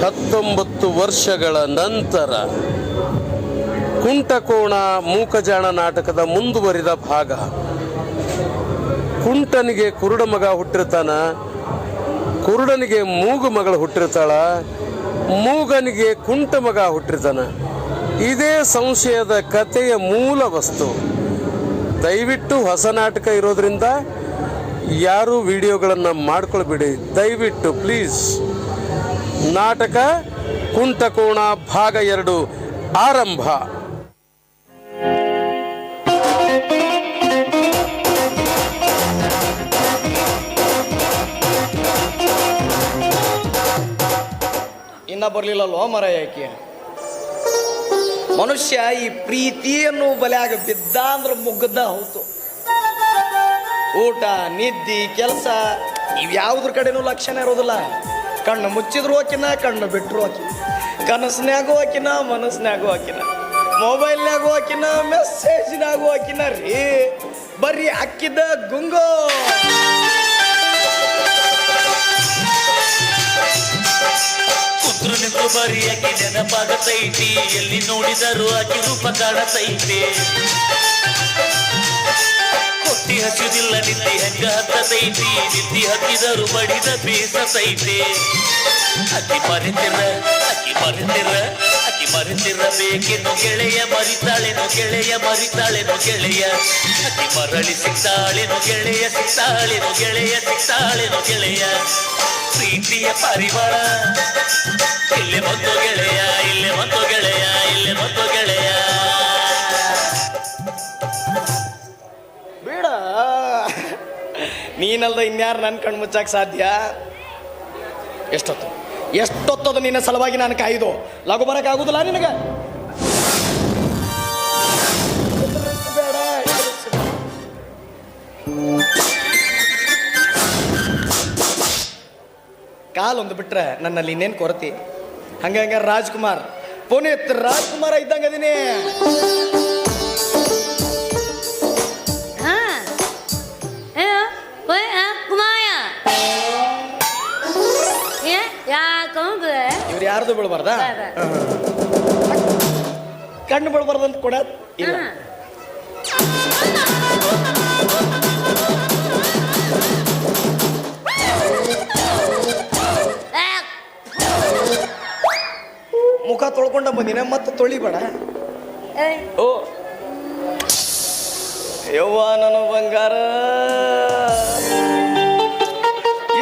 19 ವರ್ಷಗಳ ನಂತರ ಕುಂಟಕೋಣ ಮೂಕಜಾಣ ನಾಟಕದ ಮುಂದುವರಿದ ಭಾಗ. ಕುಂಟನಿಗೆ ಕುರುಡ ಮಗ ಹುಟ್ಟಿರ್ತಾನ, ಕುರುಡನಿಗೆ ಮೂಗು ಮಗಳು ಹುಟ್ಟಿರ್ತಾಳ, ಮೂಗನಿಗೆ ಕುಂಟ ಮಗ ಹುಟ್ಟಿರ್ತಾನ. ಇದೇ ಸಂಶಯದ ಕಥೆಯ ಮೂಲ ವಸ್ತು. ದಯವಿಟ್ಟು ಹೊಸ ನಾಟಕ ಇರೋದ್ರಿಂದ ಯಾರು ವಿಡಿಯೋಗಳನ್ನು ಮಾಡ್ಕೊಳ್ಬೇಡಿ, ದಯವಿಟ್ಟು ಪ್ಲೀಸ್. ನಾಟಕ ಕುಂಟಕೋಣ ಭಾಗ 2 ಆರಂಭ. ಇನ್ನ ಬರ್ಲಿಲ್ಲಲ್ವ ಮರ ಯಾಕೆ ಮನುಷ್ಯ ಈ ಪ್ರೀತಿಯನ್ನು ಬಲೆಯಾಗ ಬಿದ್ದ ಅಂದ್ರೆ ಮುಗ್ದ ಹೋತು. ಊಟ ನಿದ್ದಿ ಕೆಲಸ ಇವ್ಯಾವುದ್ರ ಕಡೆನೂ ಲಕ್ಷಣ ಇರೋದಿಲ್ಲ. ಕಣ್ಣು ಮುಚ್ಚಿದ್ರು ಹಾಕಿನ, ಕಣ್ಣು ಬಿಟ್ಟರು ಹಾಕಿನ, ಕನಸ್ನ್ಯಾಗೂ ಹಾಕಿನ, ಮನಸ್ನ್ಯಾಗೂ ಹಾಕಿನ, ಮೊಬೈಲ್ನ್ಯಾಗೂ ಹಾಕಿನ, ಮೆಸೇಜ್ನಾಗೂ ಹಾಕಿನ ರೀ. ಬರ್ರಿ ಅಕ್ಕಿದ ಗುಂಗೋ. ಕುದ್ರು ನಿಂತು ಬರಿಯಾಕಿ ನೆನಪಾಗತೈತಿ, ಎಲ್ಲಿ ನೋಡಿದರೂ ಆಕಿ ರೂಪ ಕಾಣತೈತಿ. ಹೊಟ್ಟಿ ಹಚ್ಚುದಿಲ್ಲ ನಿದ್ದಿ ಹೆಂಗ ಹತ್ತತೈತಿ, ನಿದ್ದಿ ಹತ್ತಿದರು ಬಡಿದ ಬೀಸತೈತಿ. ಅಕ್ಕಿ ಮರೆತಿರ ಬೇಕೆನ್ನು ಗೆಳೆಯ, ಮರಿತಾಳೆನು ಗೆಳೆಯ, ಮರಿತಾಳೆನು ಗೆಳೆಯ. ಅಕ್ಕಿ ಮರಳಿ ಸಿಗ್ತಾಳೆನು ಗೆಳೆಯ, ಸಿಗ್ತಾಳೆನು ಗೆಳೆಯ, ಸಿಗ್ತಾಳೆನು ಗೆಳೆಯ. ಪ್ರೀತಿಯ ಪರಿಮಳ ಇಲ್ಲೇ ಬಂತು ಗೆಳೆಯ, ಇಲ್ಲೇ ಬಂತು ಗೆಳೆಯ, ಇಲ್ಲೇ ಬಂತು ಗೆಳೆಯ. ಬೇಡ, ನೀನಲ್ದ ಇನ್ಯಾರು ನನ್ನ ಕಣ್ಣು ಮುಚ್ಚಾಕ ಸಾಧ್ಯ? ಎಷ್ಟೊತ್ತದು ನಿನ್ನ ಸಲುವಾಗಿ ನಾನು ಕಾಯ್ದು. ಲಘು ಬರಕ್ಕಾಗುದಿಲ್ಲ ನಿನಗೆ? ಬೇಡ, ಕಾಲೊಂದು ಬಿಟ್ರೆ ನನ್ನಲ್ಲಿ ಇನ್ನೇನು ಕೊರತೆ? ಹಂಗ ರಾಜ್ಕುಮಾರ್, ಪುನೀತ್ ರಾಜ್ಕುಮಾರ ಇದ್ದಂಗ ಅದೀನಿ. ಇವ್ರು ಯಾರ್ದು ಬಿಡ್ಬಾರ್ದ? ಕಣ್ಣು ಬಿಡ್ಬಾರ್ದಂತ ಕೂಡ ಇಲ್ಲ. ಮುಖ ತೊಳ್ಕೊಂಡ ಬಂದಿನ ಮತ್ತೆ ತೊಳಿಬೇಡ. ಓ ಯವ್ವ ನನ್ನ ಬಂಗಾರ,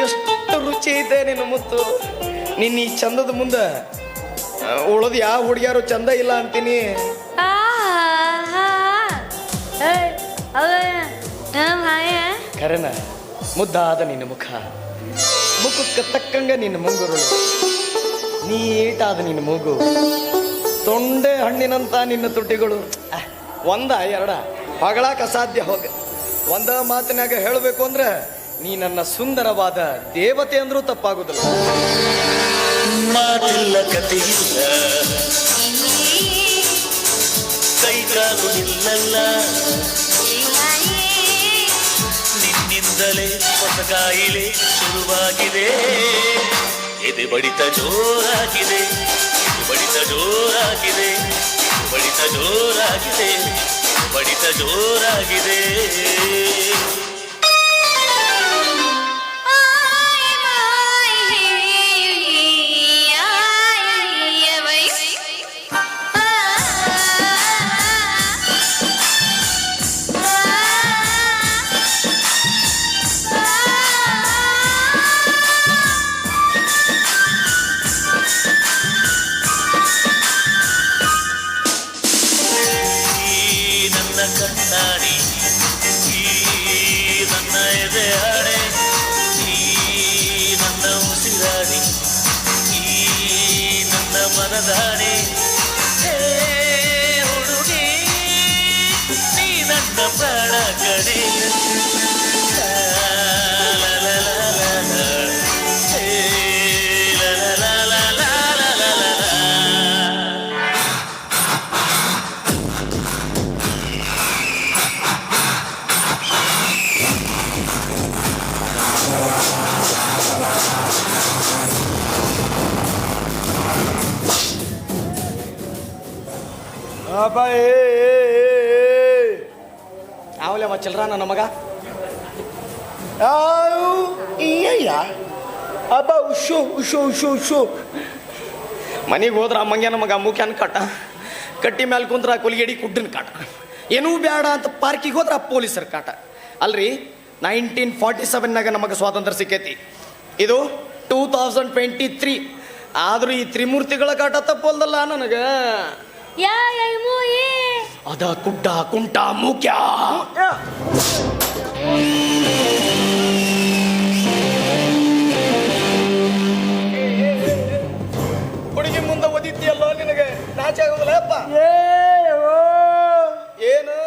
ಎಷ್ಟು ರುಚಿ ಐತೆ ನಿನ್ನ ಮುತ್ತು. ನಿನ್ನ ಈ ಚಂದದ ಮುಂದೆ ಉಳದು ಯಾವ ಹುಡುಗಿಯಾರು ಚಂದ ಇಲ್ಲ ಅಂತೀನಿ. ಕರೆನ ಮುದ್ದಾದ ನಿನ್ನ ಮುಖ, ಮುಖಕ್ಕೆ ತಕ್ಕಂಗ ನಿನ್ನ ಮುಂಗುರುಳು, ನೀಟಾದ ನಿನ್ನ ಮೂಗು, ತೊಂಡೆ ಹಣ್ಣಿನಂತ ನಿನ್ನ ತುಟಿಗಳು. ಒಂದ ಎರಡ ಹೊಗಳಾಕ ಅಸಾಧ್ಯ. ಹೋಗ ಒಂದ ಮಾತಿನಾಗ ಹೇಳಬೇಕು ಅಂದ್ರೆ ನೀ ನನ್ನ ಸುಂದರವಾದ ದೇವತೆ ಅಂದ್ರೂ ತಪ್ಪಾಗುದಿಲ್ಲ. ಮಾತಿಲ್ಲ ಕಥೆಯಿಲ್ಲ, ಕೈಕಾಲು ನಿಲ್ಲಲ್ಲ, ನಿನ್ನಿಂದಲೇ ಹೊಸ ಕಾಯಿಲೆ ಶುರುವಾಗಿದೆ. ಎದೆ ಬಡಿತ ಜೋರಾಗಿದೆ, ಬಡಿತ ಜೋರಾಗಿದೆ, ಬಡಿತ ಜೋರಾಗಿದೆ, ಬಡಿತ ಜೋರಾಗಿದೆ. ಕಣ್ಣಾಡಿ ಈ ನನ್ನ ಎದೆ ಹಾಡೆ, ಈ ನನ್ನ ಉಸಿರಾಡಿ, ಈ ನನ್ನ ಮನದಾಡೆ. ಹುಡುಗಿ ನೀ ನನ್ನ ಪ್ರಾಣ ಕಡೆ. ಯಾವಲೆ ಮಚ್ಚಲ್ರ ನನ್ನ ಮಗ ಮನೆಗೆ ಹೋದ್ರ ಮಂಗ್ಯನ ಮಗ ಮುಖ್ಯನ ಕಾಟ, ಕಟ್ಟಿ ಮೇಲೆ ಕುಂತ್ರ ಕೊಲಿಗೇಡಿ ಕುಡ್ಡನ ಕಾಟ, ಏನೂ ಬೇಡ ಅಂತ ಪಾರ್ಕಿಗೆ ಹೋದ್ರ ಪೊಲೀಸರ ಕಾಟ. ಅಲ್ರಿ 1947ನಾಗ ನಮಗೆ ಸ್ವಾತಂತ್ರ್ಯ ಸಿಕ್ಕೈತಿ, ಇದು 2023. ಆದ್ರೂ ಈ ತ್ರಿಮೂರ್ತಿಗಳ ಕಾಟ ತಪ್ಪಲ್ದಲ್ಲ ನನಗ. ಅದ ಕುಡ್ಡ ಕುಂಟ ಮುಖ್ಯ. ಹುಡುಗಿ ಮುಂದೆ ಓದಿದ್ಯಲ್ಲೋ ನಿನಗೆ ನಾಚೆ ಆಗೋದಿಲ್ಲ ಅಪ್ಪ. ಏನು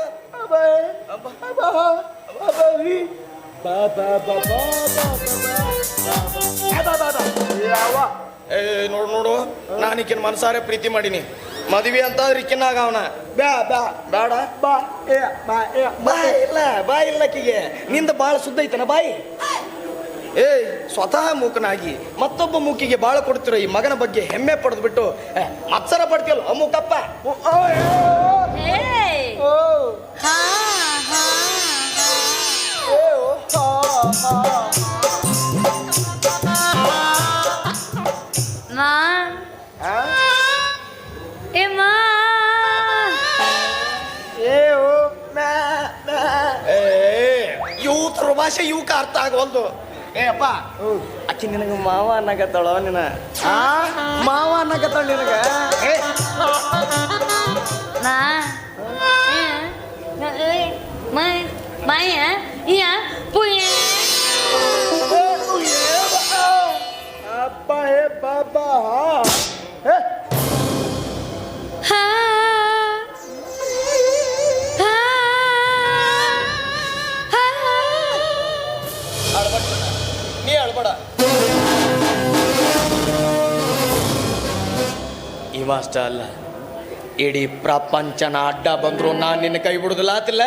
ಏ ನೋಡು ನೋಡು, ನಾನಿಕ್ಕಿನ ಮನಸಾರೆ ಪ್ರೀತಿ ಮಾಡೀನಿ. ಮದುವೆ ಅಂತ ಇಕ್ಕಿನಾಗ ಅವನ ಬೇಡ ಬಾ ಇಲ್ಲಕ್ಕಿಗೆ ನಿಂದ ಬಾಳ ಸುದ್ದ ಐತನ ಬಾಯಿ. ಏಯ್ ಸ್ವತಃ ಮೂಕನಾಗಿ ಮತ್ತೊಬ್ಬ ಮೂಕಿಗೆ ಬಾಳ ಕೊಡ್ತಿರೋ ಈ ಮಗನ ಬಗ್ಗೆ ಹೆಮ್ಮೆ ಪಡೆದು ಬಿಟ್ಟು ಮತ್ಸರ ಪಡ್ತೀಯಲ್ಲ ಮೂಕಪ್ಪ. ಯೂತ್ರ ಭಾಷೆ ಇವಕ್ಕೆ ಅರ್ಥ ಆಗವಲ್ದು. ಏ ಅಪ್ಪ, ಅಕ್ಕಿ ನಿನಗ ಮಾವ ಅನ್ನಕತ್ತಾಳ, ನಿನ ಮಾವ ಅನ್ನಕತ್ತಾಳ ನಿನಗ. ಅಪ್ಪ ಹೇ ಬಾಬಾ ನೀ ಅಳ್ಬೇಡ. ಇವಷ್ಟ ಅಲ್ಲ, ಇಡೀ ಪ್ರಪಂಚನ ಅಡ್ಡ ಬಂದ್ರು ನಾನ್ ನಿನ್ನ ಕೈ ಬಿಡುದಿಲ್ಲ ಆತಿಲ್ಲ.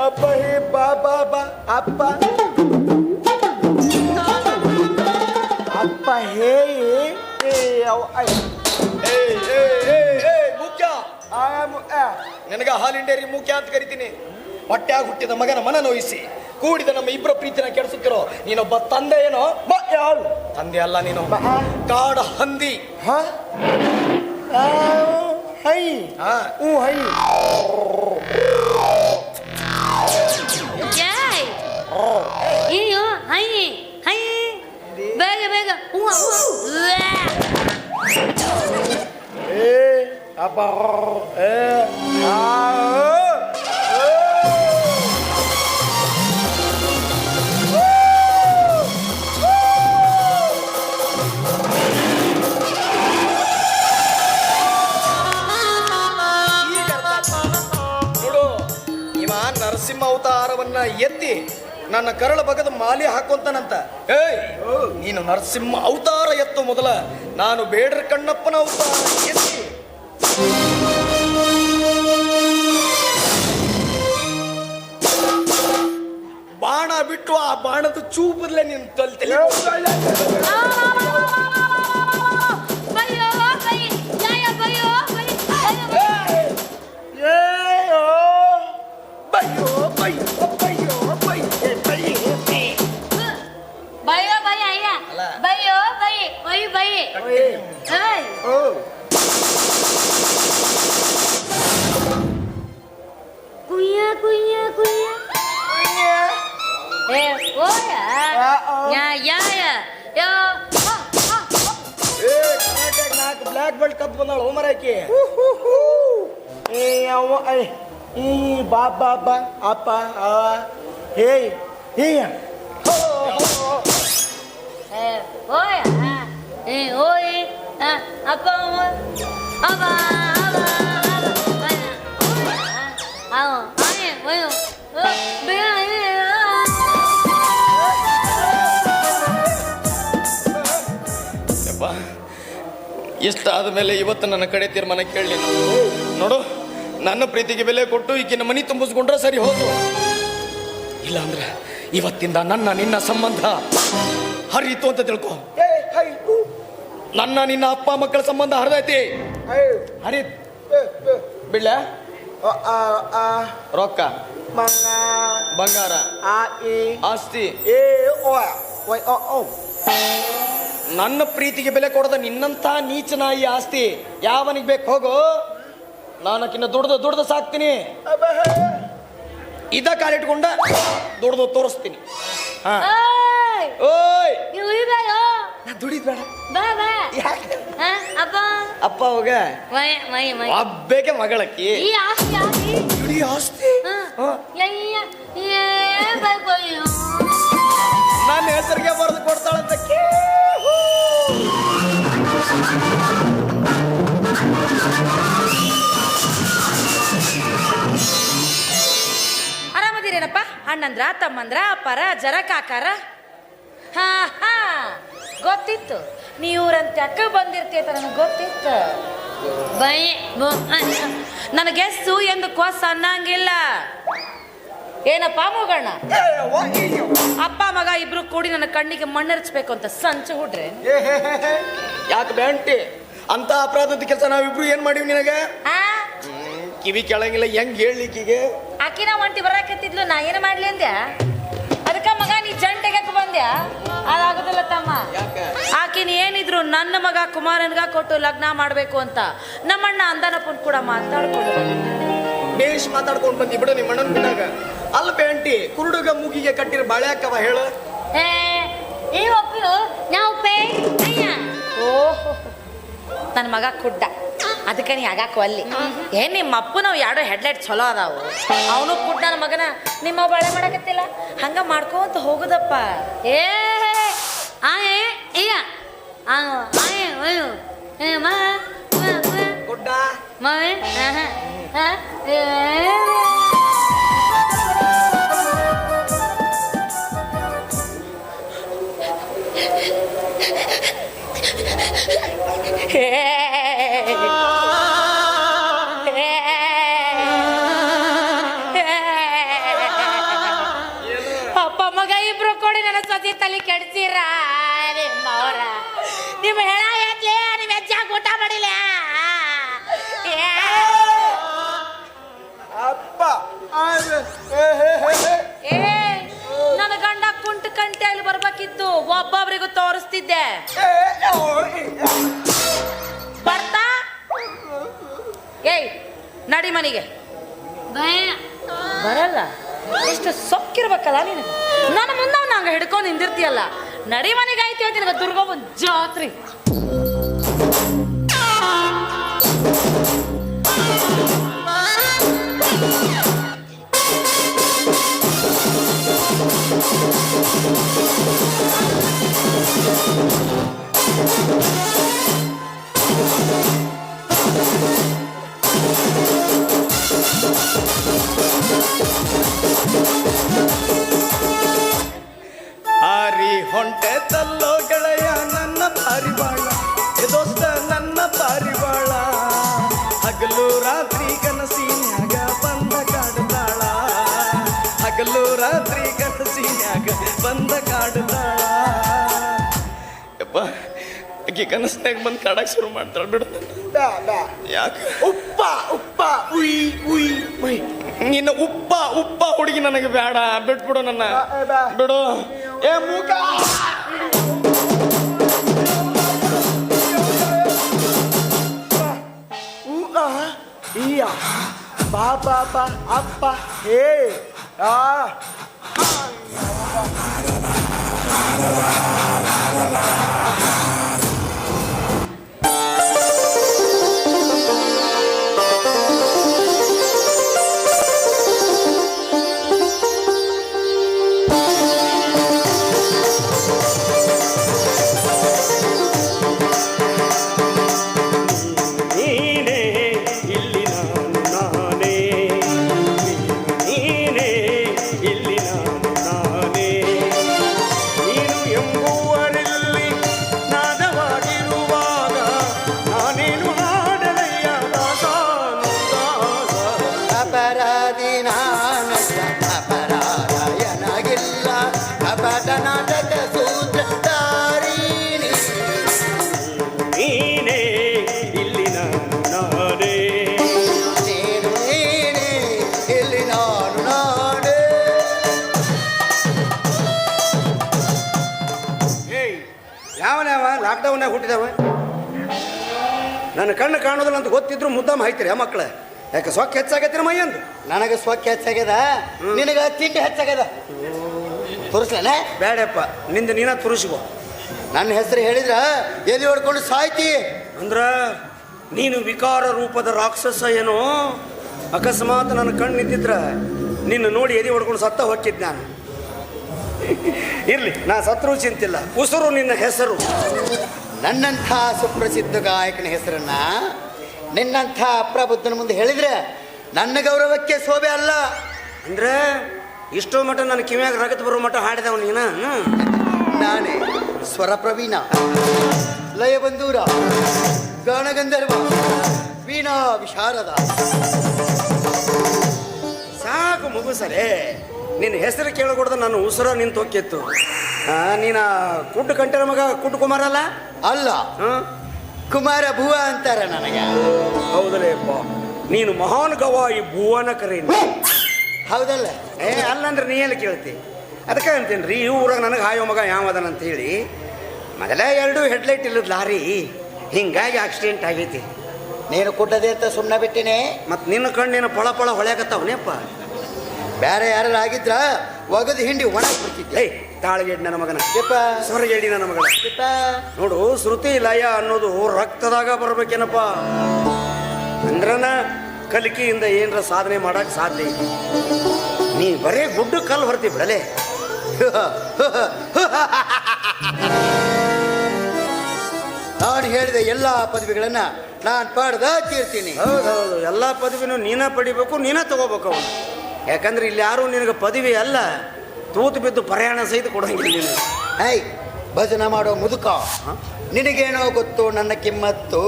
ಅಪ್ಪ ಹೇ ಬಾಬಾ ಅಪ್ಪ ಅಪ್ಪ ಹೇ ಮುಖ್ಯ ನನಗ ಹಾಲಿನ ಡೈರಿ ಮುಖ್ಯ ಅಂತ ಕರಿತೀನಿ. ಹೊಟ್ಟೆಯಾಗ ಹುಟ್ಟಿದ ಮಗನ ಮನ ನೋಯಿಸಿ ಕೂಡಿದ ನಮ್ಮ ಇಬ್ಬರ ಪ್ರೀತಿನ ಕೆಡಿಸುತ್ತಿರೋ ನೀನೊಬ್ಬ ತಂದೆ ಏನೋ? ತಂದೆ ಅಲ್ಲ, ನೀನು ಕಾಡ ಹಂದಿ. ಬೇಗ ಬೇಗ ಅಪ್ಪ ನೋಡು, ಇವ ನರಸಿಂಹ ಅವತಾರವನ್ನ ಎತ್ತಿ ನನ್ನ ಕರಳ ಬಗದ ಮಾಲಿ ಹಾಕುವಂತನಂತ. ಏಯ್, ನೀನು ನರಸಿಂಹ ಅವತಾರ ಎತ್ತು ಮೊದಲ, ನಾನು ಬೇಡ್ರ ಕಣ್ಣಪ್ಪನ ಅವತಾರ ಎತ್ತಿ ಬಾಣ ಬಿಟ್ಟು ಆ ಬಾಣದ ಚೂಪದಲ್ಲೇ ನೀನು ತಲೆ ಬ್ಲಾಕ್ ಬೆಲ್ಟ್ ಕಪ್ ಬಂದಾಳ ಹೋಮರಾಕಿ. ಬಾ ಬಾ ಬಾ ಅಪ್ಪ ಹೇ ಹೇ ಇಷ್ಟಾದ ಮೇಲೆ ಇವತ್ತು ನನ್ನ ಕಡೆ ತೀರ್ಮಾನ ಕೇಳಿ ನೋಡು. ನನ್ನ ಪ್ರೀತಿಗೆ ಬೆಲೆ ಕೊಟ್ಟು ಈಗಿನ ಮನಿ ತುಂಬಿಸ್ಕೊಂಡ್ರೆ ಸರಿ ಹೋದು. ಇಲ್ಲಾಂದ್ರೆ ಇವತ್ತಿಂದ ನನ್ನ ನಿನ್ನ ಸಂಬಂಧ ಹರಿತು ಅಂತ ತಿಳ್ಕೊ. ನನ್ನ ನಿನ್ನ ಅಪ್ಪ ಮಕ್ಕಳ ಸಂಬಂಧ ಹರಿದೈತಿ. ಹರಿ ಬಿಡ್ಲ ರೊಕ್ಕ ಬಂಗಾರ ಆಸ್ತಿ ನನ್ನ ಪ್ರೀತಿಗೆ ಬೆಲೆ ಕೊಡದ ನಿನ್ನಂತ ನೀಚನ ಈ ಆಸ್ತಿ ಯಾವನಿಗೆ ಬೇಕು ಹೋಗು. ನಾನಕ್ಕಿನ್ನ ದುಡ್ದು ಸಾಕ್ತೀನಿ. ಇದ ಕಾಲಿಟ್ಕೊಂಡ ದುಡ್ದು ತೋರಿಸ್ತೀನಿ. ಓಯ್ ದುಡಿದ್ ಬೇಡ ಅಪ್ಪ ಹೋಗ ಅಬ್ಬೇಕೆ ಮಗಳಕ್ಕಿ ದುಡಿ ಆಸ್ತಿ ನನ್ನ ಹೆಸರಿಗೆ ಬರೆದು ಕೊಡ್ತಾಳಂತ. ಆರಾಮದಿರೇನಪ್ಪ? ಅಣ್ಣಂದ್ರ ತಮ್ಮಂದ್ರ ಅಪ್ಪರ ಜರ ಕಾಕಾರ? ಹಾ ಹಾ ಗೊತ್ತಿತ್ತು ನೀವ್ರಂತ ಅಕ್ಕ ಬಂದಿರ್ತೀಯ ನನಗೆ ಗೊತ್ತಿತ್ತು. ನನ್ನ ಗೆಸ್ಸು ಎಂದು ಕೊಸ್ ಅನ್ನಂಗಿಲ್ಲ. ಏನಪ್ಪ ಮೂಗಣ್ಣ, ಅಪ್ಪ ಮಗ ಇಬ್ರು ಕೂಡಿ ನನ್ನ ಕಣ್ಣಿಗೆ ಮಣ್ಣೆರ್ಚ್ಬೇಕು ಅಂತ ಸಂಚು ಹುಡ್ರೆ? ಯಾಕೆ ಬ್ಯಾಂಟಿ ಅಂತ ಅಪರಾಧದ ಕೆಲಸ ನಾವಿಬ್ರು ಏನ್ ಮಾಡಿವಿ ನಿನಗೆ? ಕಿವಿ ಕೆಳಗಿಲ್ಲ ಹೆಂಗ್ ಹೇಳಲಿಕ್ಕಿಗೆ? ಆಕಿನ ಒಂಟಿ ಬರಾಕತ್ತಿದ್ಲು, ನಾ ಏನು ಮಾಡ್ಲಿ ಅಂದ್ಯಾ? ಅದಕ್ಕ ಮಗ ನೀ ಜಂಟೆಗೆ ಬಂದ್ಯಾ? ಅದಾಗುದಿಲ್ಲ ತಮ್ಮ. ಆಕಿನ ಏನಿದ್ರು ನನ್ನ ಮಗ ಕುಮಾರನ್ಗ ಕೊಟ್ಟು ಲಗ್ನ ಮಾಡ್ಬೇಕು ಅಂತ ನಮ್ಮಣ್ಣ ಅಂದನಪ್ಪನ್ ಕೂಡ ಮಾತಾಡ್ಕೊಂಡು ಬೇಷ್ ಮಾತಾಡ್ಕೊಂಡು ಬಂದಿ ಬಿಡು ನಿಮ್ಮ ಅಣ್ಣನ ಬಿಟ್ಟಾಗ. ಅಲ್ಲ ಬೇಂಟಿ ಕುರುಡುಗ ಮೂಗಿಗೆ ಕಟ್ಟಿರ ಬಾಳೆ ಹಾಕವ ಹೇಳು. ಓಹೋ ನನ್ನ ಮಗ ಕುಡ್ಡ, ಅದಕ್ಕೆ ನೀ ಆಗಾಕು ಅಲ್ಲಿ. ಏನ್ ನಿಮ್ಮ ಅಪ್ಪು ನಾವು ಎರಡೋ ಹೆಡ್ಲೈಟ್ ಚಲೋ ಅದಾವು, ಅವನು ಕುಡ್ಡ ನನ್ನ ಮಗನ ನಿಮ್ಮ ಬಳೆ ಮಾಡಕತ್ತಿಲ್ಲ, ಹಂಗ ಮಾಡ್ಕೊಂತ ಹೋಗುದಪ್ಪ. ಗುಡ್ಡ ಅಪ್ಪ ಮಗ ಇಬ್ರು ಕೊಡಿ ನನ್ನ ಸತಿ ತಲೆ ಕೆಡ್ಸಿರ. ನಿಮ್ಮವ್ರ ನಿಮ್ಮ ಹೆಣ ಎತ್ಲಿ, ನಿಮ್ಮ ಹೆಚ್ಚಾಗಿ ಊಟ ಮಾಡಿಲ್ಲ. ಅಪ್ಪ ನನ್ನ ಗಂಡ ಕುಂಟು ಕಂಟೆ ಅಲ್ಲಿ ಬರ್ಬೇಕಿತ್ತು, ಒಬ್ಬೊಬ್ರಿಗೂ ತೋರಿಸ್ತಿದ್ದೆ. ಬರ್ತಾ ಏಯ್ ನಡಿ ಮನೆಗೆ. ಬರಲ್ಲ, ಎಷ್ಟು ಸೊಕ್ಕಿರ್ಬೇಕಲ್ಲ ನೀನು. ನನ್ನ ಮುಂದೆ ನಂಗೆ ಹಿಡ್ಕೊಂಡು ನಿಂದಿರ್ತೀಯಲ್ಲ. ನಡಿ ಮನೆಗೆ ಆಯ್ತು ಹೇಳ್ತೀನಿ, ದುರ್ಗವ್ವನ ಜಾತ್ರೆ. ಹಾರಿ ಹೊಂಟೆ ತಲ್ಲೋ ಗೆಳೆಯ ನನ್ನ ಪಾರಿವಾಳ, ದೋಸ್ತ ನನ್ನ ಪಾರಿವಾಳ. ಹಗಲು ರಾತ್ರಿ ಕನಸಿನ್ಯಾಗ ಬಂದ ಕಾಡುತ್ತಾಳ, ಹಗಲು ರಾತ್ರಿ ಕನಸಿನ್ಯಾಗ ಬಂದ ಕಾಡುತ್ತಾಳ. ಯಪ್ಪ ಆಕೆ ಕನಸ್ನಾಗ ಬಂದು ಕಾಡಕ್ ಶುರು ಮಾಡ್ತಾಳ. ಬಿಡು ಯಾಕೆ? ಉಪ್ಪ ಉಪ್ಪ ಉಯ್ ಉಯ್ ಉಯ್. ನಿನ್ನ ಉಪ್ಪ ಉಪ್ಪ ಹುಡುಗಿ ನನಗೆ ಬೇಡ, ಬಿಟ್ಬಿಡು ನನ್ನ, ಬಿಡು. ಏ ಮೂಕ ಬಾ ಬಾ ಬಾ ಅಪ್ಪ ಹೇ ಆ ನನ್ನ ಕಣ್ಣು ಕಾಣೋದಿಲ್ಲ ಅಂತ ಗೊತ್ತಿದ್ರು ಮುದ್ದಾಮ ಹಾಯ್ತೀರಿ ಆ ಮಕ್ಕಳ. ಯಾಕೆ ಸೊಕ್ಕ ಹೆಚ್ಚಾಗೈತಿ ಮೈಯಂದು? ನನಗೆ ಸ್ವಚ್ಛ ಹೆಚ್ಚಾಗ್ಯದ, ನಿನಗ ತಿಂಡಿ ಹೆಚ್ಚಾಗ್ಯದ. ತೋರಿಸ್ಲೇನೆ? ಬೇಡಪ್ಪ, ನಿಂದ ನೀನ ತುರುಸಿಗೋ. ನನ್ನ ಹೆಸರು ಹೇಳಿದ್ರ ಎಲ್ಲಿ ಹೊಡ್ಕೊಂಡು ಸಾಯ್ತಿ. ಅಂದ್ರ ನೀನು ವಿಕಾರ ರೂಪದ ರಾಕ್ಷಸ ಏನೋ? ಅಕಸ್ಮಾತ್ ನನ್ನ ಕಣ್ಣು ನಿಂತಿದ್ರ ನಿನ್ನ ನೋಡಿ ಎದೆ ಹೊಡ್ಕೊಂಡು ಸತ್ತ ಹೊಕ್ಕಿದ್ ನಾನು. ಇರ್ಲಿ, ನಾ ಸತ್ರು ಚಿಂತಿಲ್ಲ. ಉಸಿರು ನಿನ್ನ ಹೆಸರು. ನನ್ನಂಥ ಸುಪ್ರಸಿದ್ಧ ಗಾಯಕನ ಹೆಸರನ್ನ ನಿನ್ನಂಥ ಅಪ್ರಬುದ್ಧನ ಮುಂದೆ ಹೇಳಿದ್ರೆ ನನ್ನ ಗೌರವಕ್ಕೆ ಶೋಭೆ ಅಲ್ಲ. ಅಂದ್ರೆ ಇಷ್ಟೋ ಮಠ ನನ್ನ ಕಿವಿಯಾಗ ರಗತ್ ಬರೋ ಮಠ ಹಾಡಿದವ ನೀನ? ನಾನೇ ಸ್ವರ ಪ್ರವೀಣ, ಲಯ ಬಂದೂರ, ಗಾನಗಂಧರ್ವ, ವೀಣಾ ವಿಶಾರದ. ಸಾಕು ಮುಗುಸಲೇ, ನಿನ್ನ ಹೆಸರು ಕೇಳಕೊಡ್ದ ನನ್ನ ಉಸಿರ ನಿಂತು ಹೋಗಿತ್ತು. ನೀನ ಕುಡ್ಡು ಕಂಟರ ಮಗ ಕುಡ್ಡು ಕುಮಾರ ಅಲ್ಲ? ಅಲ್ಲ, ಕುಮಾರ ಭುವ ಅಂತಾರ ನನಗೆ. ಹೌದಲೇಪ್ಪ, ನೀನು ಮಹಾನ್ ಗವಾಯಿ ಭುವನ ಕರೀನಿ. ಹೌದಲ್ಲ? ಅಲ್ಲಂದ್ರೆ ನೀ ಎಲ್ಲಿ ಕೇಳ್ತಿ? ಅದಕ್ಕೆ ಅಂತೇನ್ರಿ, ಈ ಊರಾಗ ನನಗೆ ಹಾಯೋ ಮಗ ಯಾವದನ ಅಂತೇಳಿ ಮೊದಲೇ 2 ಹೆಡ್ಲೈಟ್ ಇಲ್ಲದ ಲಾರಿ, ಹಿಂಗಾಗಿ ಆಕ್ಸಿಡೆಂಟ್ ಆಗೈತಿ. ನೀನು ಕುಡ್ಡದೆ ಅಂತ ಸುಮ್ಮನೆ ಬಿಟ್ಟಿನಿ. ಮತ್ತು ನಿನ್ನ ಕಣ್ಣಿನ ಪಳ ಪಳ ಹೊಳ್ಯಾಕತ್ತಾವನೇಪ್ಪ. ಬೇರೆ ಯಾರು ಆಗಿದ್ರ ಒಗದು ಹಿಂಡಿ ಒಣ ಬಿಡ್ತಿದ್ದೆ. ತಾಳಗೆಡ್ ನನ್ನ ಮಗನ, ಯಪ್ಪ ಸ್ವರಗೇಡಿ ನನ್ನ ಮಗನ. ನೋಡು, ಶ್ರುತಿ ಲಯ ಅನ್ನೋದು ರಕ್ತದಾಗ ಬರ್ಬೇಕೇನಪ್ಪ. ಅಂದ್ರನ ಕಲಿಕೆಯಿಂದ ಏನರ ಸಾಧನೆ ಮಾಡಕ್ ಸಾಧ್ಯ ಇದೆ. ನೀ ಬರೇ ಗುಡ್ಡು ಕಲ್ಲು ಹೊರ್ತಿ ಬಿಡಲೆ. ನಾನು ಹೇಳಿದ ಎಲ್ಲಾ ಪದವಿಗಳನ್ನ ನಾನು ಪಡೆದ ತೀರ್ತೀನಿ. ಹೌದೌದು, ಎಲ್ಲ ಪದವಿನೂ ನೀನ ಪಡಿಬೇಕು, ನೀನ ತಗೋಬೇಕು ಅವನು. ಯಾಕಂದ್ರೆ ಇಲ್ಲಿ ಯಾರು ನಿನಗೆ ಪದವಿ ಅಲ್ಲ, ತೂತು ಬಿದ್ದು ಪ್ರಯಾಣ ಸಹಿತ ಕೊಡಂಗಿಲ್ಲ ನೀನು. ಭಜನ ಮಾಡೋ ಮುದುಕ, ನಿನಗೇನೋ ಗೊತ್ತು ನನ್ನ ಕಿಮ್ಮತ್ತು,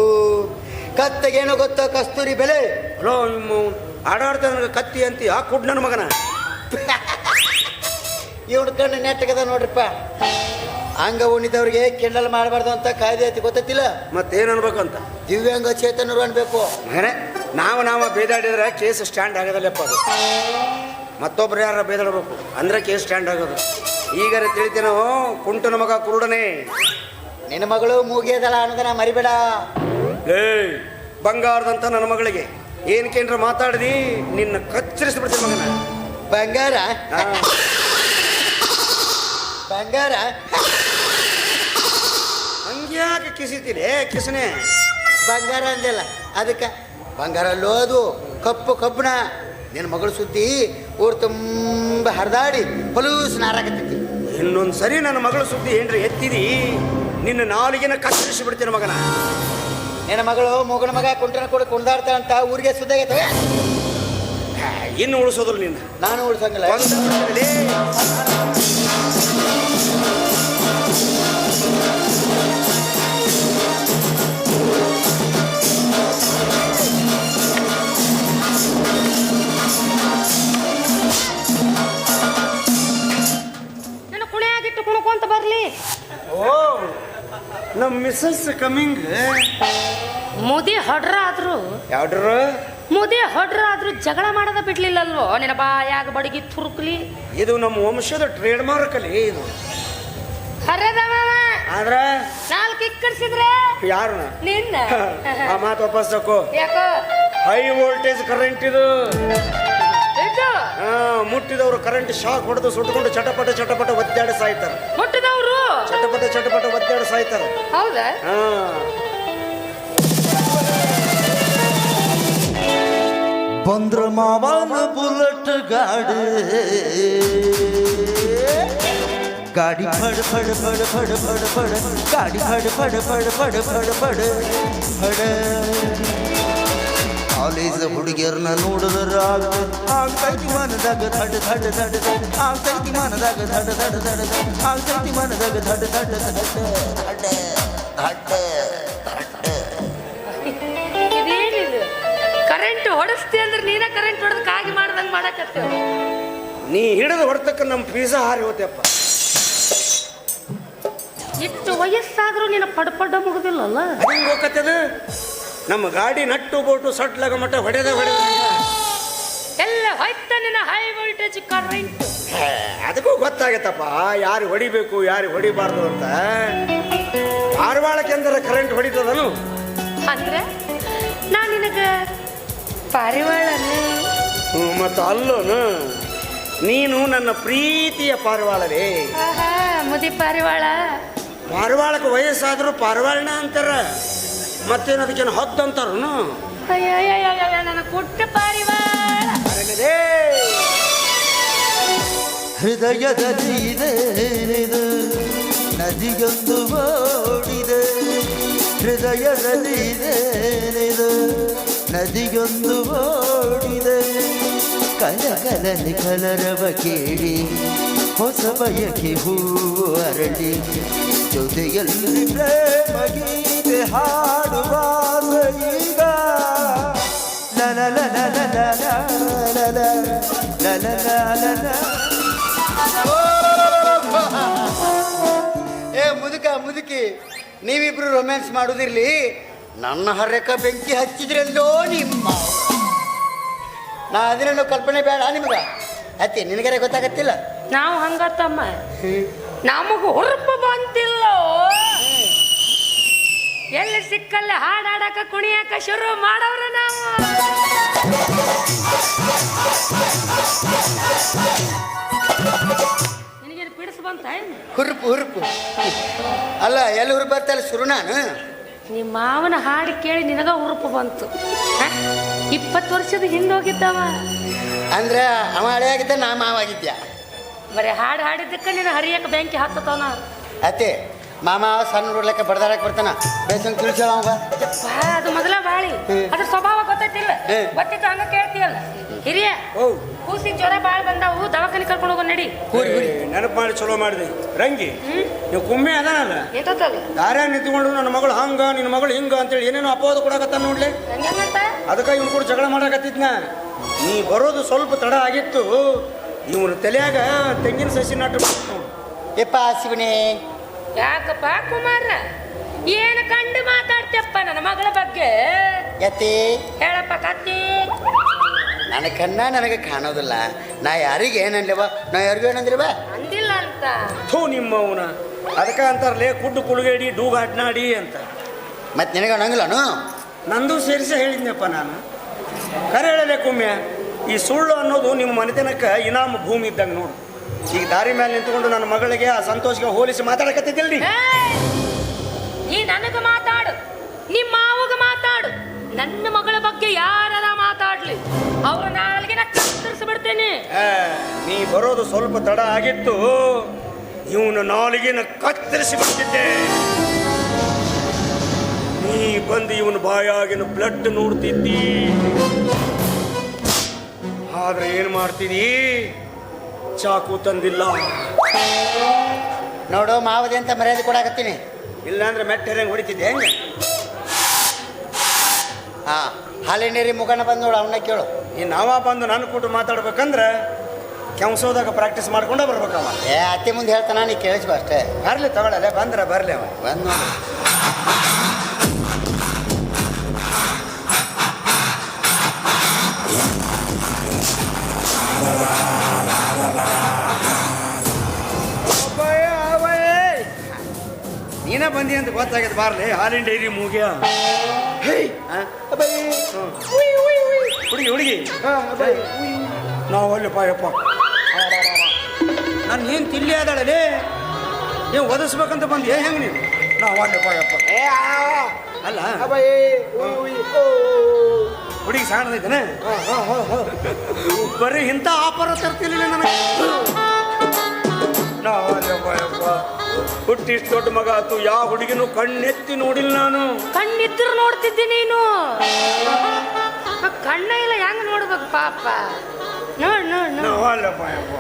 ಕತ್ತೆಗೇನೋ ಗೊತ್ತೋ ಕಸ್ತೂರಿ ಬೆಲೆ. ಹಲೋ, ನಿಮ್ಮ ಆಡಾಡ್ತಾ ನನಗೆ ಕತ್ತಿ ಅಂತಿ ಆ ಕುಡ್ ನನ್ನ ಮಗನ. ಇವಳು ಕಣ್ಣು ನೆಟ್ಟಗದ ನೋಡ್ರಿಪ್ಪ. ಅಂಗ ಉಣಿದವ್ರಿಗೆ ಕೆಂಡಲ್ ಮಾಡಬಾರ್ದು ಅಂತ ಕಾಯ್ದೆ ಐತಿ, ಗೊತ್ತಿಲ್ಲ? ಮತ್ತೇನು ಅನ್ಬೇಕಂತ? ದಿವ್ಯಾಂಗ ಚೇತನರು ಅನ್ಬೇಕು. ನಾವು ಬೇದಾಡಿದ್ರೆ ಕೇಸ್ ಸ್ಟ್ಯಾಂಡ್ ಆಗೋದಲ್ಲಪ್ಪ. ಅದು ಮತ್ತೊಬ್ರು ಯಾರ ಬೇದಾಡಬೇಕು ಅಂದ್ರೆ ಕೇಸ್ ಸ್ಟ್ಯಾಂಡ್ ಆಗೋದು. ಈಗಾರ ತಿಳಿತೀನೋ, ಕುಂಟನ ಮಗ ಕುರುಡನೆ. ನಿನ್ನ ಮಗಳು ಮೂಗಿಯದಲ್ಲ ಅನ್ನೋದನ್ನ ಮರಿಬೇಡ. ಬಂಗಾರದಂತ ನನ್ನ ಮಗಳಿಗೆ ಏನಕ್ಕೇನ್ರ ಮಾತಾಡಿದಿ ನಿನ್ನ ಕತ್ತರಿಸ್ಬಿಡ್ತೀನಿ ಮಗನ. ಬಂಗಾರ ಬಂಗಾರ ಹಂಗ್ಯಾಕೆ ಕಿಸಿತೀನಿ ಕಿಸನೆ? ಬಂಗಾರ ಅಂದಿಲ್ಲ ಅದಕ್ಕೆ. ಬಂಗಾರ ಅಲ್ಲೋದು ಕಪ್ಪು ಕಬ್ಬಣ. ನಿನ್ನ ಮಗಳು ಸುದ್ದಿ ಊರು ತುಂಬ ಹರಿದಾಡಿ ಹೊಲೂಸ್ ನಾರಾಕತ್ತೈತಿ. ಇನ್ನೊಂದು ಸರಿ ನನ್ನ ಮಗಳ ಸುದ್ದಿ ಏನ್ರ ಎತ್ತಿದಿ ನಿನ್ನ ನಾಲಿಗೆನ ಕತ್ತರಿಸಿ ಬಿಡ್ತೀನಿ ಮಗನ. ನಿನ್ನ ಮಗಳು ಮೂಗನ ಮಗ ಕುಂಟನ ಕೂಡ ಕುಣ್ದಾಡ್ತಾ ಅಂತ ಊರಿಗೆ ಸುದ್ದಾಗೈತವೆ. ಇನ್ನು ಉಳಿಸೋದ್ರು ನಿನ್ನ ನಾನು ಉಳ್ಸಂಗಿಲ್ಲ. ನನ್ನ ಕುಣೆ ಆಗಿಟ್ಟು ಕುಣ್ಕೊಂತ ಬರ್ಲಿ. ಓ, ನಮ್ಮ ಮಿಸ್ಸಸ್ ಕಮಿಂಗ್. ಮುದಿ ಹೊಡ್ರ ಆದ್ರು ಯಾವ್ಡ್ರು ಮುದಿ ಹೊಡ್ರ ಆದ್ರೂ ಜಗಳ ಮಾಡದ ಬಿಡ್ಲಿಲ್ಲಲ್ವೋ? ನಿನ್ನ ಬಾಯಾಗ ಬಡಗಿ ತುರುಕ್ಲಿ. ಇದು ನಮ್ಮ ವಂಶದ ಟ್ರೇಡ್ ಮಾರ್ಕ್ ಅಲ್ಲಿ ಇದು. ಹರದ ಮಾವ ಆದ್ರ 4 ಇಕ್ಕರ್ಸಿದ್ರೆ ಯಾರು ನಿನ್ನ ಆ ಮಾತು ವಾಪಸ್ ತಕೋ. ಯಾಕೋ ಹೈ ವೋಲ್ಟೇಜ್ ಕರೆಂಟ್ ಇದು. ಇದು ಮುಟ್ಟಿದವರು ಕರೆಂಟ್ ಶಾಕ್ ಹೊಡೆದು ಸುಟ್ಟುಕೊಂಡು ಚಟಪಟ ಚಟಪಟ ಒದ್ದಾಡಿ ಸಾಯ್ತಾರೆ. ಮುಟ್ಟದವ್ರು ಚಟಪಟ ಚಟಪಟ ಒದ್ದಾಡಿ ಸಾಯ್ತಾರೆ. ಹೌದಾ? ಬಂದ್ರ ಮಾವನ ಬುಲೆಟ್ ಗಾಡಿ ಗಾಡಿ ಫಡ ಫಡ ಫಡ ಫಡ ಫಡ ಫಡ ಗಾಡಿ ಫಡ ಫಡ ಫಡ ಫಡ ಫಡ ಫಡ ಫಡ. ಕಾಲೇಜ್ ಹುಡುಗಿಯರ್ನ ನೋಡಿದ್ರ ಆಗ್ತೈತಿ ಮನದಾಗ ಥಡ್ ಥಡ್ ಥಡ್ ಥಡ್ ಆಗ್ತೈತಿ ಮನದಾಗ ಥಡ್ ಥಡ್ ಥಡ್ ಆಗ್ತೈತಿ ಮನದಾಗ ಥಡ್ ಥಡ್ ಥಡ್ ಥಡ್. ಇದೇನಿದು? ಕರೆಂಟ್ ಹೊಡೆಸ್ತಿ ಅಂದ್ರೆ ನೀನ ಕರೆಂಟ್ ಹೊಡೆದ ಕಾಗಿ ಮಾಡ್ದಂಗ್ ಮಾಡಕತ್ತೇವ. ನೀ ಹಿಡಿದು ಹೊಡ್ತಕ್ಕ ನಮ್ಮ ಪಿಜ್ಜಾ ಹಾರಿ ಹೋತೆಪ್ಪ. ಇಷ್ಟು ವಯಸ್ಸಾದ್ರೂ ನೀನು ಪಡ್ಪಡ್ಡ ಮುಗುದಿಲ್ಲಲ್ಲ. ಹಿಂಗೆ ಹೋಗತ್ತದ ನಮ್ಮ ಗಾಡಿ ನಟ್ಟು ಬೋಟು ಸಟ್ಲಾಗ ಮಟ್ಟ ಹೊಡೆದ ಎಲ್ಲ ಹೋಯ್ತ ನಿನ್ನ ಹೈ ವೋಲ್ಟೇಜ್ ಕರೆಂಟ್. ಅದಕ್ಕೂ ಗೊತ್ತಾಗತ್ತಪ್ಪ ಯಾರು ಹೊಡಿಬೇಕು ಯಾರು ಹೊಡಿಬಾರ್ದು ಅಂತ. ಪಾರಿವಾಳಕ್ಕೆ ಅಂದ್ರೆ ಕರೆಂಟ್ ಹೊಡಿತದನು ಅಂದ್ರೆ ಪಾರಿವಾಳನ ಮತ್ತು ಅಲ್ಲೋನು ನೀನು ನನ್ನ ಪ್ರೀತಿಯ ಪಾರಿವಾಳವೇ. ಆಹಾ ಮುದಿ ಪಾರಿವಾಳ. ಪಾರಿವಾಳಕ್ಕೆ ವಯಸ್ಸಾದರೂ ಪಾರಿವಾಳನ ಅಂತಾರ, ಮತ್ತೇನು ಅದಕ್ಕೇನು ಹೊದ್ದು ಅಂತಾರನು. ಅಯ್ಯ ನನ್ನ ಪುಟ್ಟ ಪಾರಿವಾಳ. ಹೃದಯದಲ್ಲಿ ಇದೇನಿದು ನದಿಯೊಂದು ಓಡಿದೆ, ಹೃದಯದಲ್ಲಿ ಇದೇನಿದು ನದಿಯೊಂದು ಓಡಿದೆ, ಕಲಕಲನೆ ಕಲರವ ಕೇಳಿ ಹೊಸ ಬಯಕೆ ಹೂವು ಅರಳಿ, ಜೊತೆಯಲ್ಲಿ ಪ್ರೇಮ ಗೀತೆ ಹಾಡುವ ಈಗ ಲಲ ಲಲ ಲಲ ಲಲ ಲಲ ಲಲ. ಏ ಮುದುಕಿ ನೀವಿಬ್ರು ರೊಮ್ಯಾನ್ಸ್ ಮಾಡೋದಿರ್ಲಿ, ನನ್ನ ಹರ್ಯಕ ಬೆಂಕಿ ಹಚ್ಚಿದ್ರೆಲ್ಲೋ ನಿಮ್ಮ ನಾ ಅದನ್ನೇನು ಕಲ್ಪನೆ ಬೇಡ ನಿಮ್ಗ. ಅತ್ತಿ ನಿನಗರೆ ಗೊತ್ತಾಗತ್ತಿಲ್ಲ. ನಾವು ಹಂಗತ್ತಮ್ಮ, ನಮಗ ಹುರುಪ ಬಂತಿಲ್ಲ. ಎಲ್ಲಿ ಸಿಕ್ಕಲ್ಲ ಹಾಡಾಡಕ ಕುಣಿಯಾಕ ಶುರು ಮಾಡವ್ರ ನಾವು. ನಿನಗೇನು ಪಿಡಿಸ್ ಬಂತ? ಹುರುಪು ಅಲ್ಲ, ಎಲ್ಲಿ ಹುರುಪು ಬರ್ತಲ್ಲ ಶುರು ನಾನು. ನಿಮ್ಮ ಮಾವನ ಹಾಡು ಕೇಳಿ ನಿನಗ ಹುರುಪು ಬಂತು. 20 ವರ್ಷದ ಹಿಂದೆ ಹೋಗಿದ್ದವ ಅಂದ್ರೆ ಅವ ಹಳೆಯಾಗಿದ್ದ ನಾ ಮಾವಾಗಿದ್ಯಾ. ಬರೀ ಹಾಡು ಹಾಡಿದ್ದಕ್ಕೆ ನೀನು ಹರಿಯಕ್ಕೆ ಬೆಂಕಿ ಹತ್ತತವನ. ಅತ್ತೆ ಮಾಮ ಸಣ್ಣ ನೋಡ್ಲಿಕ್ಕೆ ಬಡದಾಡಕ್ ಬರ್ತಾನ, ಬೇಸಂಗ್ ತಿಳಿಸೋಣ ಅವಾಗ. ಅದು ಮೊದಲ ಬಾಳಿ, ಅದ್ರ ಸ್ವಭಾವ ಗೊತ್ತೈತಿಲ್ಲ. ಗೊತ್ತಿತ್ತು ಹಂಗ ಕೇಳ್ತೀಯಲ್ಲ. ಹಿರಿಯ ಕೂಸಿಗೆ ಜ್ವರ ಬಾಳ್ ಬಂದಾವು, ದವಾಖಾನೆ ಕರ್ಕೊಂಡು ಹೋಗೋ ನಡಿ. ನೆನಪು ಮಾಡಿ ಚಲೋ ಮಾಡಿದೆ ರಂಗಿ. ನೀವು ಕುಮ್ಮೆ ಅದಾನಲ್ಲ, ದಾರ್ಯಾಗ ನಿಂತ್ಕೊಂಡು ನನ್ನ ಮಗಳು ಹಂಗ ನಿನ್ನ ಮಗಳು ಹಿಂಗ ಅಂತೇಳಿ ಏನೇನೋ ಅಪವಾದ ಕೊಡಕತ್ತ ನೋಡ್ಲಿ. ಅದಕ್ಕೆ ಇವ್ನು ಕೂಡ ಜಗಳ ಮಾಡಕತ್ತಿದ್ನ. ನೀ ಬರೋದು ಸ್ವಲ್ಪ ತಡ ಆಗಿತ್ತು, ಇವನು ತಲೆಯಾಗ ತೆಂಗಿನ ಸಸಿ ನಾಟ. ಯಪ್ಪ ಶಿವನೇ, ಯಾಕಪ್ಪ ಕುಮಾರ ಏನು ಕಂಡು ಮಾತಾಡ್ತಪ್ಪ ನನ್ನ ಮಗಳ ಬಗ್ಗೆ? ಯತಿ ಹೇಳಪ್ಪ ಕತ್ತಿ. ನನ್ನ ಕಣ್ಣ ನನಗೆ ಕಾಣೋದಿಲ್ಲ. ನಾ ಯಾರಿಗೆ ಏನನ್ಲಿವ, ನಾ ಯಾರಿಗೂ ಏನಂದ್ರಿವ ಅಂದಿಲ್ಲ ಅಂತ. ಥೂ ನಿಮ್ಮವನ, ಅದಕ್ಕೆ ಅಂತಾರಲೇ ಕುಡ್ಡು ಕುಳುಗೇಡಿ ಡೂಗ ಅಡ್ನಾಡಿ ಅಂತ. ಮತ್ತೆ ನಿನಗೆ ಅನ್ನಂಗಿಲ್ಲನು? ನಂದು ಸೇರಿಸಿ ಹೇಳಿದ್ನಪ್ಪ ನಾನು. ಕರೆ ಹೇಳಲೆ ಕುಮ್ಯ, ಈ ಸುಳ್ಳು ಅನ್ನೋದು ನಿಮ್ಮ ಮನೆತನಕ್ಕೆ ಇನಾಮ ಭೂಮಿ ಇದ್ದಂಗೆ ನೋಡು. ಈಗ ದಾರಿ ಮೇಲೆ ನಿಂತ್ಕೊಂಡು ನನ್ನ ಮಗಳಿಗೆ ಆ ಸಂತೋಷಕ್ಕೆ ಹೋಲಿಸಿ ಮಾತಾಡಕತ್ತಿದ್ದಿಲ್ರಿ. ನೀ ನನಗೆ ಮಾತಾಡು, ನಿಮ್ಮ ಮಾವಗ ಮಾತಾಡು. ನನ್ನ ಮಗಳ ಬಗ್ಗೆ ಯಾರ ಮಾತಾಡ್ಲಿ ಅವ್ರ ನಾಲ್ಗಿನ ಕತ್ತರಿಸ್ಬಿಡ್ತೇನೆ. ನೀ ಬರೋದು ಸ್ವಲ್ಪ ತಡ ಆಗಿತ್ತು, ಇವನು ನಾಲಿಗೆನ ಕತ್ತರಿಸಿ ಬಿಡ್ತಿದ್ದೆ. ನೀ ಬಂದು ಇವನು ಬಾಯಾಗಿನ ಬ್ಲಡ್ ನೋಡ್ತಿದ್ದಿ. ಆದ್ರೆ ಏನ್ ಮಾಡ್ತೀನಿ, ಚಾಕು ತಂದಿಲ್ಲ. ನೋಡು ಮಾವದೆ ಅಂತ ಮರ್ಯಾದೆ ಕೊಡಾಕತ್ತೀನಿ. ಇಲ್ಲಾಂದ್ರೆ ಮೆಟ್ಟೆರಂಗ್ ಹೊಡಿತಿದ್ದೆ ಹೆಂಗೆ? ಹಾ, ಹಾಲಿನೇರಿ ಮುಖನ ಬಂದು ನೋಡು, ಅವನ್ನ ಕೇಳು. ಈ ನಾವ ಬಂದು ನನ್ನ ಕೂಟ ಮಾತಾಡ್ಬೇಕಂದ್ರೆ ಕೆಂಸೋದಾಗ ಪ್ರಾಕ್ಟೀಸ್ ಮಾಡ್ಕೊಂಡ ಬರ್ಬೇಕವ. ಅತ್ತೆ ಮುಂದೆ ಹೇಳ್ತಾನ, ನೀ ಕೇಳಿಸ್ಬ ಅಷ್ಟೇ. ಬರ್ಲಿ ತಗೊಳ್ಳಲ್ಲ, ಬಂದ್ರೆ ಬರ್ಲಿ ಅವ. ಬಂದು ನೋಡು. ನೀನ ಬಂದಿ ಅಂತ ಗೊತ್ತಾಗ್ಯದ. ಬಾರ್ಲಿ ಹಾಲಿನ ಡೈರಿ ಮೂಗ್ಯ. ಹುಡುಗಿ ನಾವು ಅಲ್ಲಪ್ಪ ಯಪ್ಪ, ನಾನು ಏನು ತಿಲ್ಲಿ ಆದಾಳಲೇ, ನೀವು ಒದಿಸ್ಬೇಕಂತ ಬಂದು ಹೆಂಗೆ ನೀವು? ನಾವು ಅಲ್ಲಪ್ಪ ಯಪ್ಪ ಅಲ್ಲ. ಹುಡುಗಿ ಸಾಣದೈತೇನೆ, ಬರೀ ಇಂಥ ಆಫರ್ ತರ್ತಿರ್ಲಿಲ್ಲ ನನಗೆ. ನಾವು ಅಲ್ಲಪ್ಪ ಯಪ್ಪ, ಹುಟ್ಟಿ ಇಷ್ಟು ದೊಡ್ಡ ಮಗ ಆತು, ಯಾವ ಹುಡುಗಿನೂ ಕಣ್ಣೆತ್ತಿ ನೋಡಿಲ್ಲ ನಾನು. ಕಣ್ಣಿದ್ರು ನೋಡ್ತಿದ್ದಿ ನೀನು, ಕಣ್ಣ ಇಲ್ಲ ಹೆಂಗ್ ನೋಡ್ಬೇಕು ಪಾಪ. ನೋಡ್ ನೋಡ್ ನಾವು ಅಲ್ಲಪ್ಪ ಯಪ್ಪ,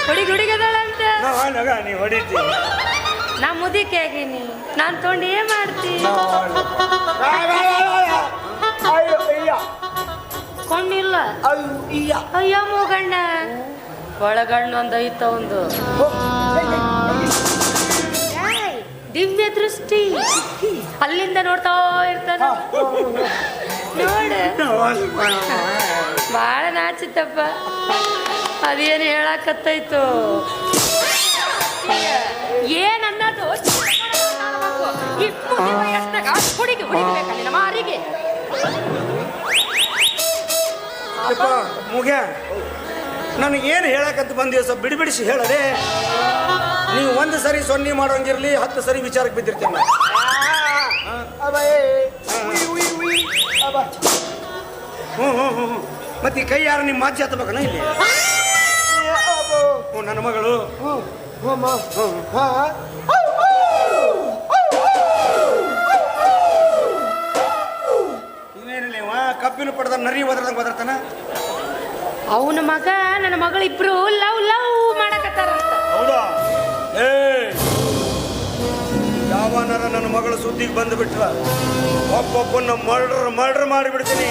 ಹುಡುಗದಳಂತ ನಾವು ಅಲ್ಲಗ ನೀವು ಹೊಡಿತೀವಿ. ನಾ ಮುದಿಕೆ ಆಗೀನಿ, ನಾನು ತೊಗೊಂಡು ಏನ್ ಮಾಡ್ತೀನಿ? ಕೊಂಡಿಲ್ಲ ಅಯ್ಯ ಮೂಗಣ್ಣ, ಒಳಗಣ್ಣು ಒಂದು ಐತ ಒಂದು ದಿವ್ಯ ದೃಷ್ಟಿ, ಅಲ್ಲಿಂದ ನೋಡ್ತಾ ಇರ್ತಾನ ನೋಡು. ಬಾಳ ನಾಚಿತ್ತಪ್ಪ, ಅದೇನು ಹೇಳಕತ್ತೈತು ಏನನ್ನದು. ಹುಡುಗಿ ಹೊಡಿಬೇಕಲ್ಲಿ ನಮ್ಮ ಮಾರಿಗೆ. ಯಪ್ಪ ಮುಗ್ಯ ನನಗೇನು ಹೇಳಕಂತ ಬಂದೀವಿ ಸ್ವಲ್ಪ ಬಿಡಿಸಿ ಹೇಳದೆ. ನೀವು ಒಂದು ಸರಿ ಸೊನ್ನೆ ಮಾಡೋಂಗಿರ್ಲಿ 10 ಸರಿ ವಿಚಾರಕ್ಕೆ ಬಿದ್ದಿರ್ತೀನಿ ನಾನು. ಹ್ಞೂ ಮತ್ತೆ ಈ ಕೈ ಯಾರು ನಿಮ್ಮ ಮಾಜಿ ಹತ್ತಬೇಕನ ಇಲ್ಲಿ? ಹ್ಞೂ ನನ್ನ ಮಗಳು. ಇನ್ನೇನಿಲ್ಲ ಇವ ಕಬ್ಬಿನ ಪಡೆದ ನರಿ ಒದರ್ದಂಗೆ ಒದರ್ತಾನ. ಅವನ ಮಗ ನನ್ನ ಮಗಳು ಇಬ್ರು ಲವ್ ಮಾಡಕತ್ತಾರಂತ. ಹೌದಾ? ಏ ಯಾವನಾರ ನನ್ನ ಮಗಳು ಸುದ್ದಿಗೆ ಬಂದು ಬಿಟ್ರ ಒಬ್ಬೊಬ್ಬನ ಮರ್ಡರ್ ಮಾಡಿಬಿಡ್ತೀನಿ.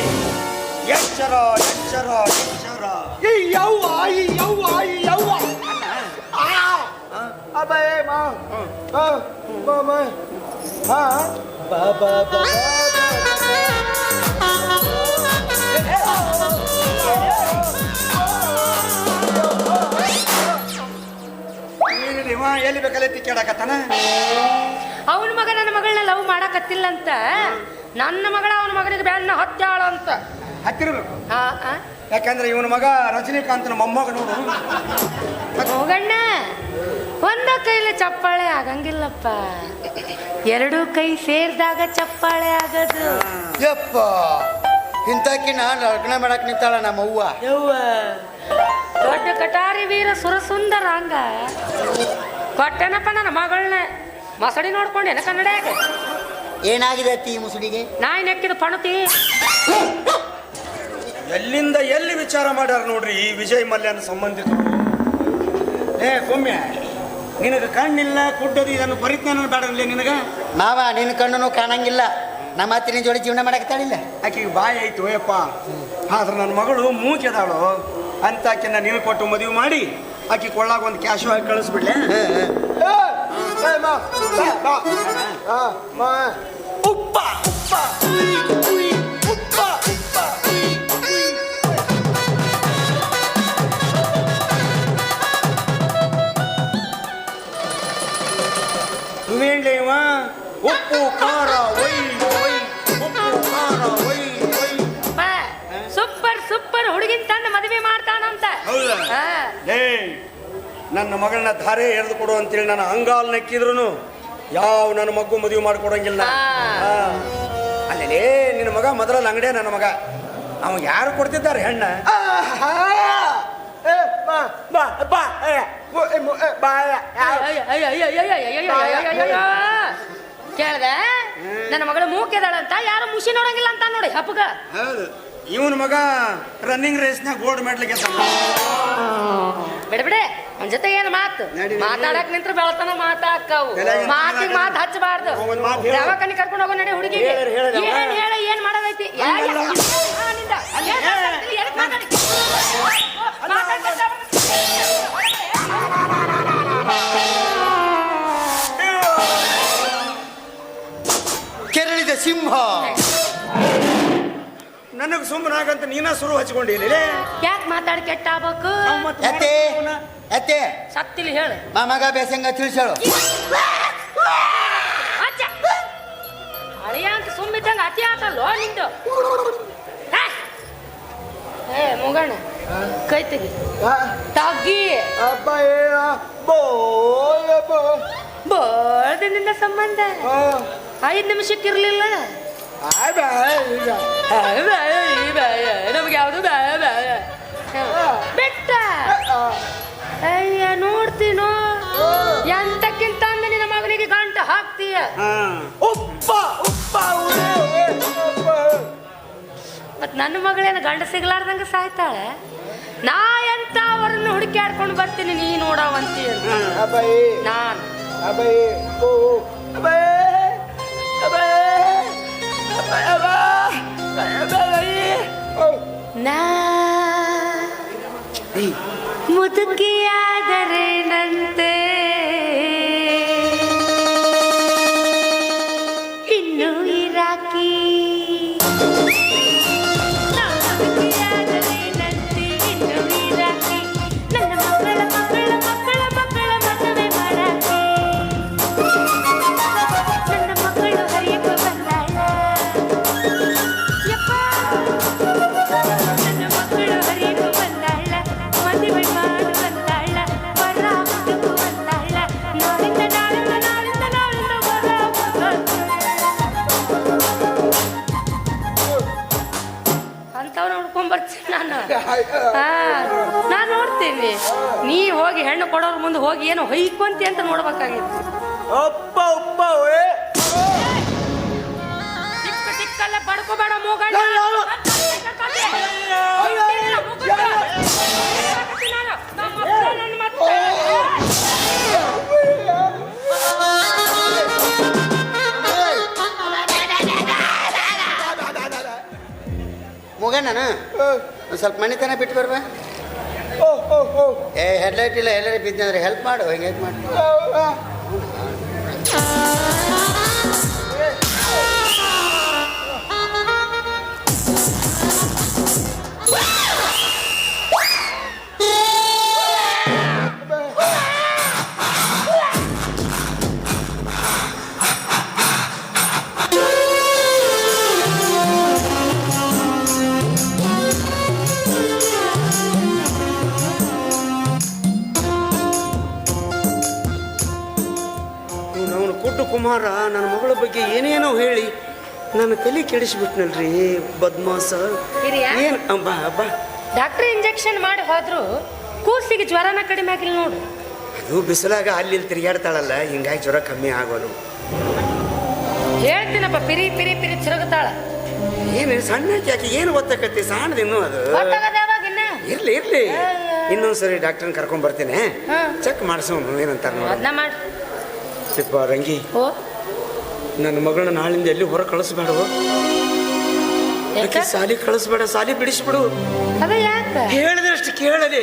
ಎಚ್ಚರ ಎಚ್ಚರ ಎಚ್ಚರ. ಎಲ್ಲಿ ಬೇಕಲ್ಲ ತಿಕ್ಕಾಡಕತ್ತಾನ. ಅವನ ಮಗ ನನ್ನ ಮಗಳನ್ನ ಲವ್ ಮಾಡಕತ್ತಿಲ್ಲ ಅಂತ ನನ್ನ ಮಗಳ ಅವನ ಮಗನಿಗೆ ಬೆಣ್ಣ ಹತ್ತಾಳ ಅಂತ ಹತ್ತಿರಬೇಕು. ಆ, ಆ. ಯಾಕಂದ್ರೆ ಇವನ ಮಗ ರಜನಿಕಾಂತನ ಮೊಮ್ಮಗ ನೋಡು. ಹೋಗಣ್ಣ ಒಂದ ಕೈಲ ಚಪ್ಪಾಳೆ ಆಗಂಗಿಲ್ಲಪ್ಪ, 2 ಕೈ ಸೇರಿದಾಗ ಚಪ್ಪಾಳೆ ಆಗದು. ಯಪ್ಪ ಇಂತಕಿ ನಾನು ಲಗ್ನ ಮಾಡಕ್ ನಿಂತಾಳ ನಮ್ಮ ಅವ್ವ. ದೊಡ್ಡ ಕಟಾರಿ ವೀರ ಸುರಸುಂದರ ಹಂಗ ಕೊಟ್ಟೆನಪ್ಪ ನನ್ನ ಮಗಳನ್ನ ಮಸಡಿ ನೋಡ್ಕೊಂಡೇನ ಕನ್ನಡಿಯಾಗ. ಏನಾಗಿದೆ ಅತ್ತಿ ಈ ಮುಸುಡಿಗೆ? ನಾಯಿ ನೆಕ್ಕಿದ ಪಣತಿ. ಎಲ್ಲಿಂದ ಎಲ್ಲಿ ವಿಚಾರ ಮಾಡ್ಯಾರ ನೋಡ್ರಿ ಈ ವಿಜಯ್ ಮಲ್ಯನ ಸಂಬಂಧಿಕರು. ಏ ಕೊಮ್ಮೆ ನಿನಗೆ ಕಣ್ಣಿಲ್ಲ ಕುಡ್ಡದು ಇದನ್ನು ಪರಿಜ್ಞಾನ ಬೇಡಲ್ಲ ನಿನಗ? ಮಾವ ನಿನ್ನ ಕಣ್ಣು ಕಾಣಂಗಿಲ್ಲ, ನಮ್ಮ ಅತ್ತಿನ ಜೋಡಿ ಜೀವನ ಮಾಡಕತ್ತಾಳಿಲ್ಲ. ಆಕೆಗೆ ಬಾಯಿ ಆಯ್ತು ಯಪ್ಪ. ಆದ್ರೆ ನನ್ನ ಮಗಳು ಮೂಕೆದಾಳು ಅಂತ ಆಕೆನ ನೀನು ಕೊಟ್ಟು ಮದುವೆ ಮಾಡಿ ಆಕೆ ಕೊಳ್ಳಾಗ ಒಂದು ಕ್ಯಾಶು ಹಾಕಿ ಕಳಿಸ್ಬಿಡ್ಲೆ. ಉಪ್ಪ ಉಪ್ಪ ಉಪ್ಪ ಉಪ್ಪ. ನೀವೇನ್ಲೇ ಇವ ಉಪ್ಪು ಖಾರ ಒಯ್ ಒಯ್ ಉಪ್ಪು ಖಾರ ಒಯ್ ಒಯ್. ಸೂಪರ್ ಹುಡುಗಿನ ತಂದು ಮದುವೆ ಮಾಡ್ತಾನಂತ. ಹೌದಾ? ಏ ನನ್ನ ಮಗಳನ್ನ ಧಾರೆ ಎರೆದು ಕೊಡು ಅಂತೇಳಿ ನನ್ನ ಅಂಗಾಲ್ ನೆಕ್ಕಿದ್ರು ಯಾವ ನನ್ನ ಮಗು ಮದುವೆ ಮಾಡ್ಕೊಡಂಗಿಲ್ಲ. ಅಲ್ಲೇ ನಿನ್ನ ಮಗ ಮೊದಲಲ್ಲಿ ಅಂಗಡಿಯ ನನ್ನ ಮಗ ಅವ ಯಾರು ಕೊಡ್ತಿದ್ದಾರೆ ಹೆಣ್ಣ? ಕೇಳ್ದ ನನ್ನ ಮಗಳು ಮೂಕೆದಾಳಂತ ಯಾರು ಮುಷಿ ನೋಡಂಗಿಲ್ಲ ಅಂತ ನೋಡಿ ಹಪ್ಪಗ. ಹೌದು, ಇವನ ಮಗ ರನ್ನಿಂಗ್ ರೇಸ್ನಾಗ ಗೋಲ್ಡ್ ಮೆಡಲ್ ಗೆದ್ದ. ಬಿಡ ಅವನ ಜೊತೆ ಏನು ಮಾತು ಮಾತಾಡಕ್ ನಿಂತ್ರ ಬೆಳತನ ಮಾತಾಕವು. ಮಾತಿಗೆ ಮಾತು ಹಚ್ಚಬಾರ್ದು. ಯಾವಕನಿ ಕರ್ಕೊಂಡು ಹೋಗೋ ನಡೆ ಹುಡುಗಿಗೆ ಏನ್ ಹೇಳ ಏನ್ ಮಾಡೋದೈತಿ. ಕೆರಳಿದ ಸಿಂಹ ನನಗೆ ಸುಮ್ಮನಾಗಂತ ನೀನ ಶುರು ಹಚ್ಕೊಂಡಿಲ್ಲ. ಯಾಕೆ ಮಾತಾಡಿ ಕೆಟ್ಟ ಆಗ್ಬೇಕು? ಅತ್ತೆ ಅತ್ತೆ ಸತ್ತಿಲಿ ಹೇಳು. ಮಗ ಬೇಸಂಗ ತಿಳಿಸಳು. ಅಳಿಯ ಅಂತ ಸುಮ್ಮಿದ್ದಂಗ ಅತಿ ಆತಲ್ಲೋ ನಿಂದು. ಏ ಮುಗಣ್ಣ ಕೈ ತೆಗಿ ತಗ್ಗಿ. ಬೋಳ್ದಿನಿಂದ ಸಂಬಂಧ 5 ನಿಮಿಷಕ್ಕಿರ್ಲಿಲ್ಲ. ನಮ್ಗೆ ಯಾವುದು ಬೆಟ್ಟ. ಅಯ್ಯ ನೋಡ್ತೀನೋ ಎಂತಕ್ಕಿಂತ ಅಂದ ನಿನ್ನ ಮಗನಿಗೆ ಗಂಟ ಹಾಕ್ತೀಯ. ಉಪ್ಪ ಉಪ್ಪ. ಮತ್ ನನ್ನ ಮಗಳೇನು ಗಂಡ ಸಿಗ್ಲಾರ್ದಂಗ ಸಾಯ್ತಾಳೆ. ನಾ ಎಂತ ಅವರನ್ನು ಹುಡುಕಾಡ್ಕೊಂಡು ಬರ್ತೀನಿ ನೀ ನೋಡವಂತೀಯ. ನಾನು ನಾ ಮುದುಕಿಯಾದರೆ ನಂತೆ ಇನ್ನು ಇರಾಕಿ. ನನ್ನ ಮಕ್ಕಳ ಮಕ್ಕಳ ಮಕ್ಕಳ ಮಕ್ಕಳ ಮದುವೆ ಮಾಡಾಕಿ. ನನ್ನ ಮಕ್ಕಳು ಹರಿಯಕ ಬಂದಾಳ. ಯಪ್ಪ ನನ್ನ ಮಕ್ಕಳು ಬರ್ತೀನಿ ನಾನು. ನಾನು ನೋಡ್ತೀನಿ. ನೀ ಹೋಗಿ ಹೆಣ್ಣು ಕೊಡೋರ್ ಮುಂದೆ ಹೋಗಿ ಏನೋ ಹೊಯ್ಕೊಂತಿ ಅಂತ ನೋಡ್ಬೇಕಾಗಿತ್ತು. ಅಪ್ಪ ಅಪ್ಪ ಸಿಕ್ಕಲ್ಲ ಬಡ್ಕೋಬೇಡ ಮೂಗಣ್ಣ. ಮುಗಣ್ಣನ ಒಂದು ಸ್ವಲ್ಪ ಮನೆತನ ಬಿಟ್ಟು ಬರ್ಬಾ. ಏ ಹೆಡ್ಲೈಟ್ ಇಲ್ಲ ಎಲ್ಲರೂ ಬಿದ್ದಂದ್ರೆ ಹೆಲ್ಪ್ ಮಾಡು. ಹಿಂಗೆ ಮಾಡಿ ಕುಡ್ಡು ಕುಮಾರ ನನ್ನ ಮಗಳ ಬಗ್ಗೆ ಏನೇನೋ ಹೇಳಿ ನನ್ನ ತಲೆ ಕೆಡಿಸ್ಬಿಟ್ನಲ್ರಿ ಬದ್ಮಾಸ. ಏನು ಬಾ ಬಾ. ಡಾಕ್ಟರ್ ಇಂಜೆಕ್ಷನ್ ಮಾಡಿ ಹೋದ್ರು ಕೂಸಿಗೆ ಜ್ವರನ ಕಡಿಮೆ ಆಗಿಲ್ಲ ನೋಡು. ಅದು ಬಿಸಿಲಾಗ ಅಲ್ಲಿ ತಿರುಗಾಡ್ತಾಳಲ್ಲ, ಹಿಂಗಾಗಿ ಜ್ವರ ಕಮ್ಮಿ ಆಗೋದು. ಹೇಳ್ತೀನಪ್ಪ, ಪಿರಿ ಪಿರಿ ಪಿರಿ ತಿರುಗುತ್ತಾಳ. ಏನು ಸಣ್ಣ ಯಾಕೆ ಏನು ಒತ್ತಕತ್ತಿ ಸಣ್ಣದಿನ್ನು ಅದು. ಇರ್ಲಿ ಇರ್ಲಿ, ಇನ್ನೊಂದ್ಸರಿ ಡಾಕ್ಟರ್ನ ಕರ್ಕೊಂಡ್ ಬರ್ತೀನಿ, ಚೆಕ್ ಮಾಡಿಸೋನು ಏನಂತಾರ ನೋಡಿ. ಅದನ್ನ ಮಾಡಿ ಸಿಪ್ಪ ರಂಗಿ, ನನ್ನ ಮಗಳನ್ನ ನಾಳಿಂದ ಎಲ್ಲಿ ಹೊರ ಕಳಿಸ್ಬೇಡ. ಸಾಲಿ ಕಳಿಸ್ಬೇಡ, ಸಾಲಿ ಬಿಡಿಸ್ಬಿಡು. ಅದ ಯಾಕ ಹೇಳಿದ್ರಷ್ಟು ಕೇಳಲಿ.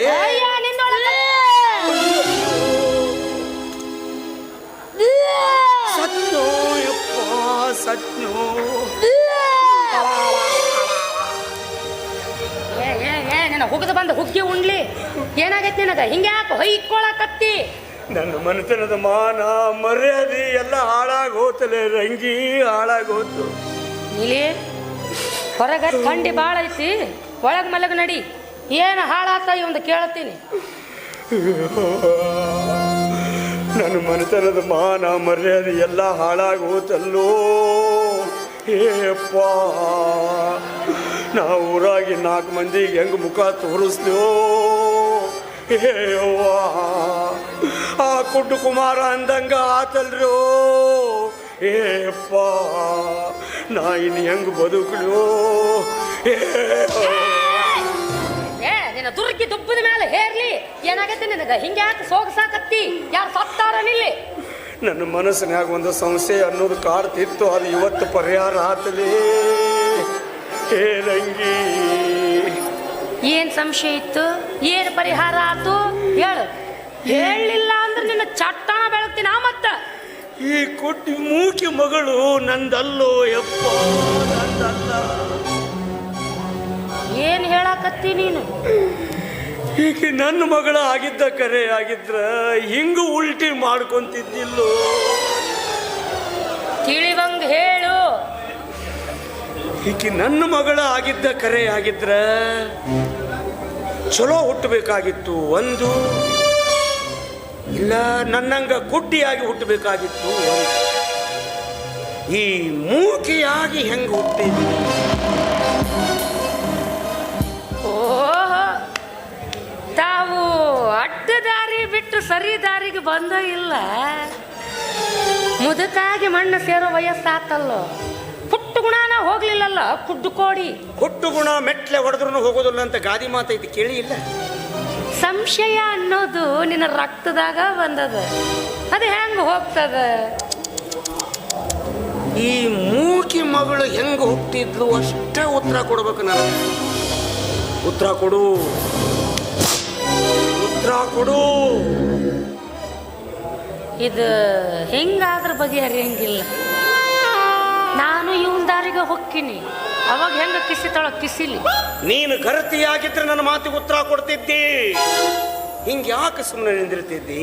ಸತ್ನು ಯಪ್ಪ ಸತ್ನು. ಹುಗ್ದು ಬಂದ ಹುಗ್ಗಿ ಉಣ್ಲಿ. ಏನಾಗೈತಿ ನಿನಗ? ಹಿಂಗೆ ಯಾಕೆ ಹೊಯ್ಕೊಳಕತ್ತಿ? ನನ್ನ ಮನೆತನದ ಮಾನ ಮರ್ಯಾದೆ ಎಲ್ಲ ಹಾಳಾಗೋತಲೆ ರಂಗಿ, ಹಾಳಾಗೋತು. ಇಲ್ಲಿ ಹೊರಗ ಥಂಡಿ ಭಾಳ ಐತಿ, ಒಳಗ್ ಮಲಗ ನಡಿ. ಏನು ಹಾಳಾತ ಇವಂದು ಕೇಳ್ತೀನಿ. ನನ್ನ ಮನೆತನದ ಮಾನ ಮರ್ಯಾದೆ ಎಲ್ಲ ಹಾಳಾಗೋತಲ್ಲೋ. ಏಪ್ಪ, ನಾವು ಊರಾಗಿ 4 ಮಂದಿಗೆ ಹೆಂಗೆ ಮುಖ ತೋರಿಸ್ದೋ. ಏವ್ವ, ಆ ಕುಡ್ಡು ಕುಮಾರ ಅಂದಂಗ ಆತಲ್ರೋ. ಏಪ್ಪ, ನಾ ಇನ್ನು ಹೆಂಗೆ ಬದುಕಲು. ನಿನ್ನ ದುರ್ಗಿ ದುಬ್ಬದ ಮೇಲೆ ಹೇರ್ಲಿ. ಏನಾಗೈತಿ ನಿನಗ? ಹಿಂಗೆ ಯಾಕೆ ಸೋಗಸಾಕತ್ತಿ? ಯಾರು ಸತ್ತಾರ ನಿಲ್ಲಿ? ನನ್ನ ಮನಸ್ಸಿನಾಗ ಒಂದು ಸಂಶಯ ಅನ್ನೋದು ಕಾಡ್ತಿತ್ತು, ಅದು ಇವತ್ತು ಪರಿಹಾರ ಆತಲೇ. ಹೇ ರಂಗಿ, ಏನ್ ಸಂಶಯ ಇತ್ತು? ಏನು ಪರಿಹಾರ ಆತು ಹೇಳು. ಹೇಳಲಿಲ್ಲ ಅಂದ್ರೆ ನಿನ್ನ ಚಟ್ಟಾನ ಬೆಳಗ್ತೀನ. ಮತ್ತ ಈ ಕೊಟ್ಟಿ ಮೂಕಿ ಮಗಳು ನಂದಲ್ಲೋ ಯಪ್ಪ, ನಂದಲ್ಲ. ಏನ್ ಹೇಳಾಕತ್ತಿ ನೀನು? ಈಗ ನನ್ನ ಮಗಳ ಆಗಿದ್ದ ಕರೆ ಆಗಿದ್ರ ಹಿಂಗ ಉಲ್ಟಿ ಮಾಡ್ಕೊಂತಿದ್ದಿಲ್ಲೋ. ತಿಳಿವಂಗ ಹೇಳು. ಈಕೆ ನನ್ನ ಮಗಳ ಆಗಿದ್ದ ಕರೆ ಆಗಿದ್ರ ಚಲೋ ಹುಟ್ಟಬೇಕಾಗಿತ್ತು ಒಂದು, ಇಲ್ಲ ನನ್ನಂಗ ಗುಡ್ಡಿಯಾಗಿ ಹುಟ್ಟಬೇಕಾಗಿತ್ತು ಒಂದು. ಈ ಮೂಕಿಯಾಗಿ ಹೆಂಗ ಹುಟ್ಟಿದ್ವಿ? ತಾವು ಅಡ್ಡ ದಾರಿ ಬಿಟ್ಟು ಸರಿ ದಾರಿಗೆ ಬಂದ ಇಲ್ಲ. ಮುದುಕಾಗಿ ಮಣ್ಣು ಸೇರೋ ವಯಸ್ಸಾತಲ್ಲೋ. ಪುಟ್ಟು ಗುಣನ ಹೋಗ್ಲಿಲ್ಲಲ್ಲ ಕುಡ್ಡು ಕೋಡಿ. ಹುಟ್ಟು ಗುಣ ಮೆಟ್ಲೆ ಹೊಡೆದ್ರು ಹೋಗೋದಿಲ್ಲ ಅಂತ ಗಾದಿ ಮಾತೈತಿ, ಕೇಳಿ ಇಲ್ಲ? ಸಂಶಯ ಅನ್ನೋದು ನಿನ್ನ ರಕ್ತದಾಗ ಬಂದದ, ಅದು ಹೆಂಗ ಹೋಗ್ತದ? ಈ ಮೂಕಿ ಮಗಳು ಹೆಂಗ ಹುಟ್ಟಿದ್ಲು ಅಷ್ಟೇ ಉತ್ತರ ಕೊಡ್ಬೇಕು ನಾನು. ಉತ್ತರ ಕೊಡು, ಉತ್ತರ ಕೊಡು. ಇದು ಹೆಂಗಾದ್ರ ಬಗೆಹರಿಯಂಗಿಲ್ಲ. ನಾನು ಇವನ್ ದಾರಿಗೆ ಹೊಕ್ಕಿನಿ, ಅವಾಗ ಹೆಂಗ ಕಿಸಿತಾಳ ಕಿಸಿಲಿ. ನೀನು ಗರತಿಯಾಗಿದ್ರೆ ನನ್ನ ಮಾತಿಗೆ ಉತ್ತರ ಕೊಡ್ತಿದ್ದಿ, ಹಿಂಗ ಯಾಕೆ ಸುಮ್ಮನೆ ನಿಂದಿರ್ತಿದ್ದಿ?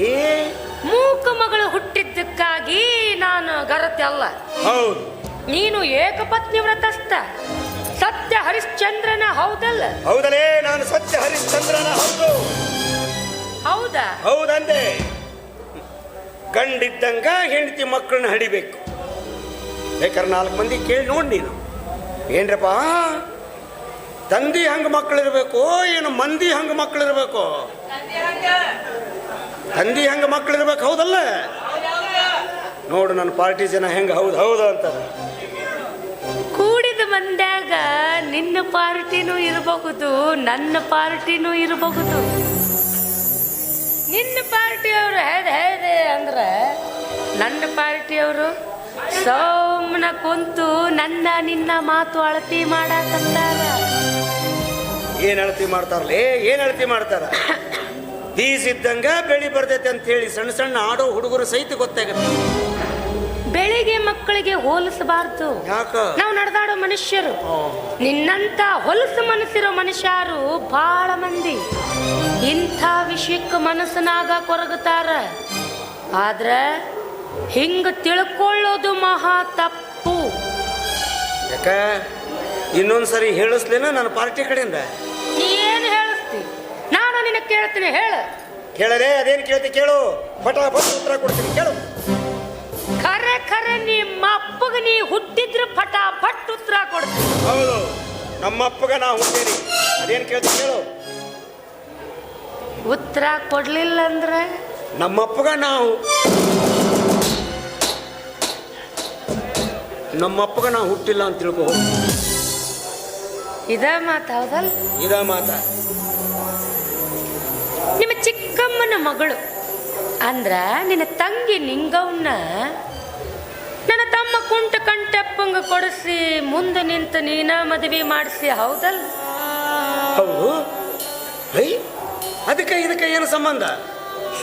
ಮೂಕ ಮಗಳು ಹುಟ್ಟಿದ್ದಕ್ಕಾಗಿ ನಾನು ಗರತಿ ಅಲ್ಲ. ಹೌದು, ನೀನು ಏಕಪತ್ನಿ ವ್ರತಸ್ಥ ಸತ್ಯ ಹರಿಶ್ಚಂದ್ರನ ಹೌದಲ್ಲ? ಹೌದಲೇ, ನಾನು ಸತ್ಯ ಹರಿಶ್ಚಂದ್ರನ. ಹೌದು, ಹೌದಾ? ಹೌದಂದೆ. ಗಂಡಿದ್ದಂಗ ಹೆಂಡತಿ ಮಕ್ಕಳನ್ನ ಹಡಿಬೇಕು. ಬೇಕಾದ್ರೆ 4 ಮಂದಿ ಕೇಳಿ ನೋಡಿ ನೀನು. ಏನ್ರಪ್ಪ ತಂದಿ ಹಂಗ ಮಕ್ಕಳಿರ್ಬೇಕು ಏನು ಮಂದಿ ಹಂಗ ಮಕ್ಕಳಿರ್ಬೇಕು? ತಂದಿ ಹಂಗ ಮಕ್ಕಳಿರ್ಬೇಕು, ಹೌದಲ್ಲ? ನೋಡು ನನ್ನ ಪಾರ್ಟಿ ಜನ ಹೆಂಗ ಹೌದು ಹೌದು ಅಂತಾರೆ. ಕೂಡಿದ ಮಂದ್ಯಾಗ ನಿನ್ನ ಪಾರ್ಟಿನೂ ಇರಬಹುದು, ನನ್ನ ಪಾರ್ಟಿನೂ ಇರಬಹುದು. ನಿನ್ನ ಪಾರ್ಟಿಯವರು ಹೇದೆ ಅಂದ್ರೆ ನನ್ನ ಪಾರ್ಟಿಯವರು ಸೋಮನ ಕುಂತು ನನ್ನ ನಿನ್ನ ಮಾತು ಅಳತಿ ಮಾಡಾಕಂತಾರ. ಏನ್ ಅಳತಿ ಮಾಡ್ತಾರಲೇ? ಏನ್ ಅಳತಿ ಮಾಡ್ತಾರ? ಬೀಸಿದ್ದಂಗ ಬೆಳಿ ಬರ್ತೈತೆ ಅಂತ ಹೇಳಿ ಸಣ್ಣ ಸಣ್ಣ ಆಡೋ ಹುಡುಗರು ಸಹಿತ ಗೊತ್ತಾಗತ್ತೆ. ಬೆಳಿಗ್ಗೆ ಮಕ್ಕಳಿಗೆ ಹೋಲಿಸಬಾರ್ದು. ಯಾಕ? ನಾವು ನಡೆದಾಡೋ ಮನುಷ್ಯರು. ನಿನ್ನಂತ ಹೊಲಸು ಮನಸ್ಸಿರೋ ಮನುಷ್ಯರು ಬಹಳ ಮಂದಿ ಇಂಥ ವಿಷಯಕ್ಕೆ ಮನಸ್ಸನಾಗ ಕೊರಗುತ್ತಾರ. ಆದ್ರ ಹಿಂಗ ತಿಳ್ಕೊಳ್ಳೋದು ಮಹಾ ತಪ್ಪು. ಯಾಕ? ಇನ್ನೊಂದ್ಸರಿ ಹೇಳಿಸ್ಲೇನ ನನ್ನ ಪಾರ್ಟಿ ಕಡೆಯಿಂದ? ನೀ ಏನು ಹೇಳಿಸ್ತಿ? ನಾನು ನಿನ್ನ ಕೇಳ್ತೀನಿ, ಹೇಳು. ಕೇಳಲೇ? ಅದೇನು ಕೇಳ್ತಿ ಕೇಳು, ಪಟಾಪಟ್ ಉತ್ತರ ಕೊಡ್ತೀನಿ ಕೇಳು. ಖರೆ ಖರೆ ನಿಮ್ಮ ಅಪ್ಪಗ ನೀ ಹುಟ್ಟಿದ್ರ ಪಟಾಪಟ್ ಉತ್ತರ ಕೊಡ್ತೀನಿ. ಹೌದು, ನಮ್ಮಪ್ಪಗ ನಾ ಹುಟ್ಟೇನಿ. ಅದೇನು ಕೇಳ್ತಿ ಕೇಳು. ಉತ್ತರ ಕೊಡ್ಲಿಲ್ಲ ಅಂದ್ರೆ ನಮ್ಮಪ್ಪಗ ನಾವು ಹುಟ್ಟಿಲ್ಲ ಅಂತ ತಿಳ್ಕೊ. ಇದ ಮಾತು ಹೌದಲ್ಲ? ಇದ ಮಾತ. ನಿಮ್ಮ ಚಿಕ್ಕಮ್ಮನ ಮಗಳು ಅಂದ್ರ ನಿನ್ನ ತಂಗಿ ನಿಂಗವನ್ನ ನನ್ನ ತಮ್ಮ ಕುಂಟ ಕಂಟಪ್ಪಂಗ ಕೊಡಿಸಿ ಮುಂದೆ ನಿಂತು ನೀನ ಮದುವೆ ಮಾಡಿಸಿ, ಹೌದಲ್ಲ? ಹೌದು. ಅದಕ್ಕೆ ಇದಕ್ಕೆ ಏನು ಸಂಬಂಧ?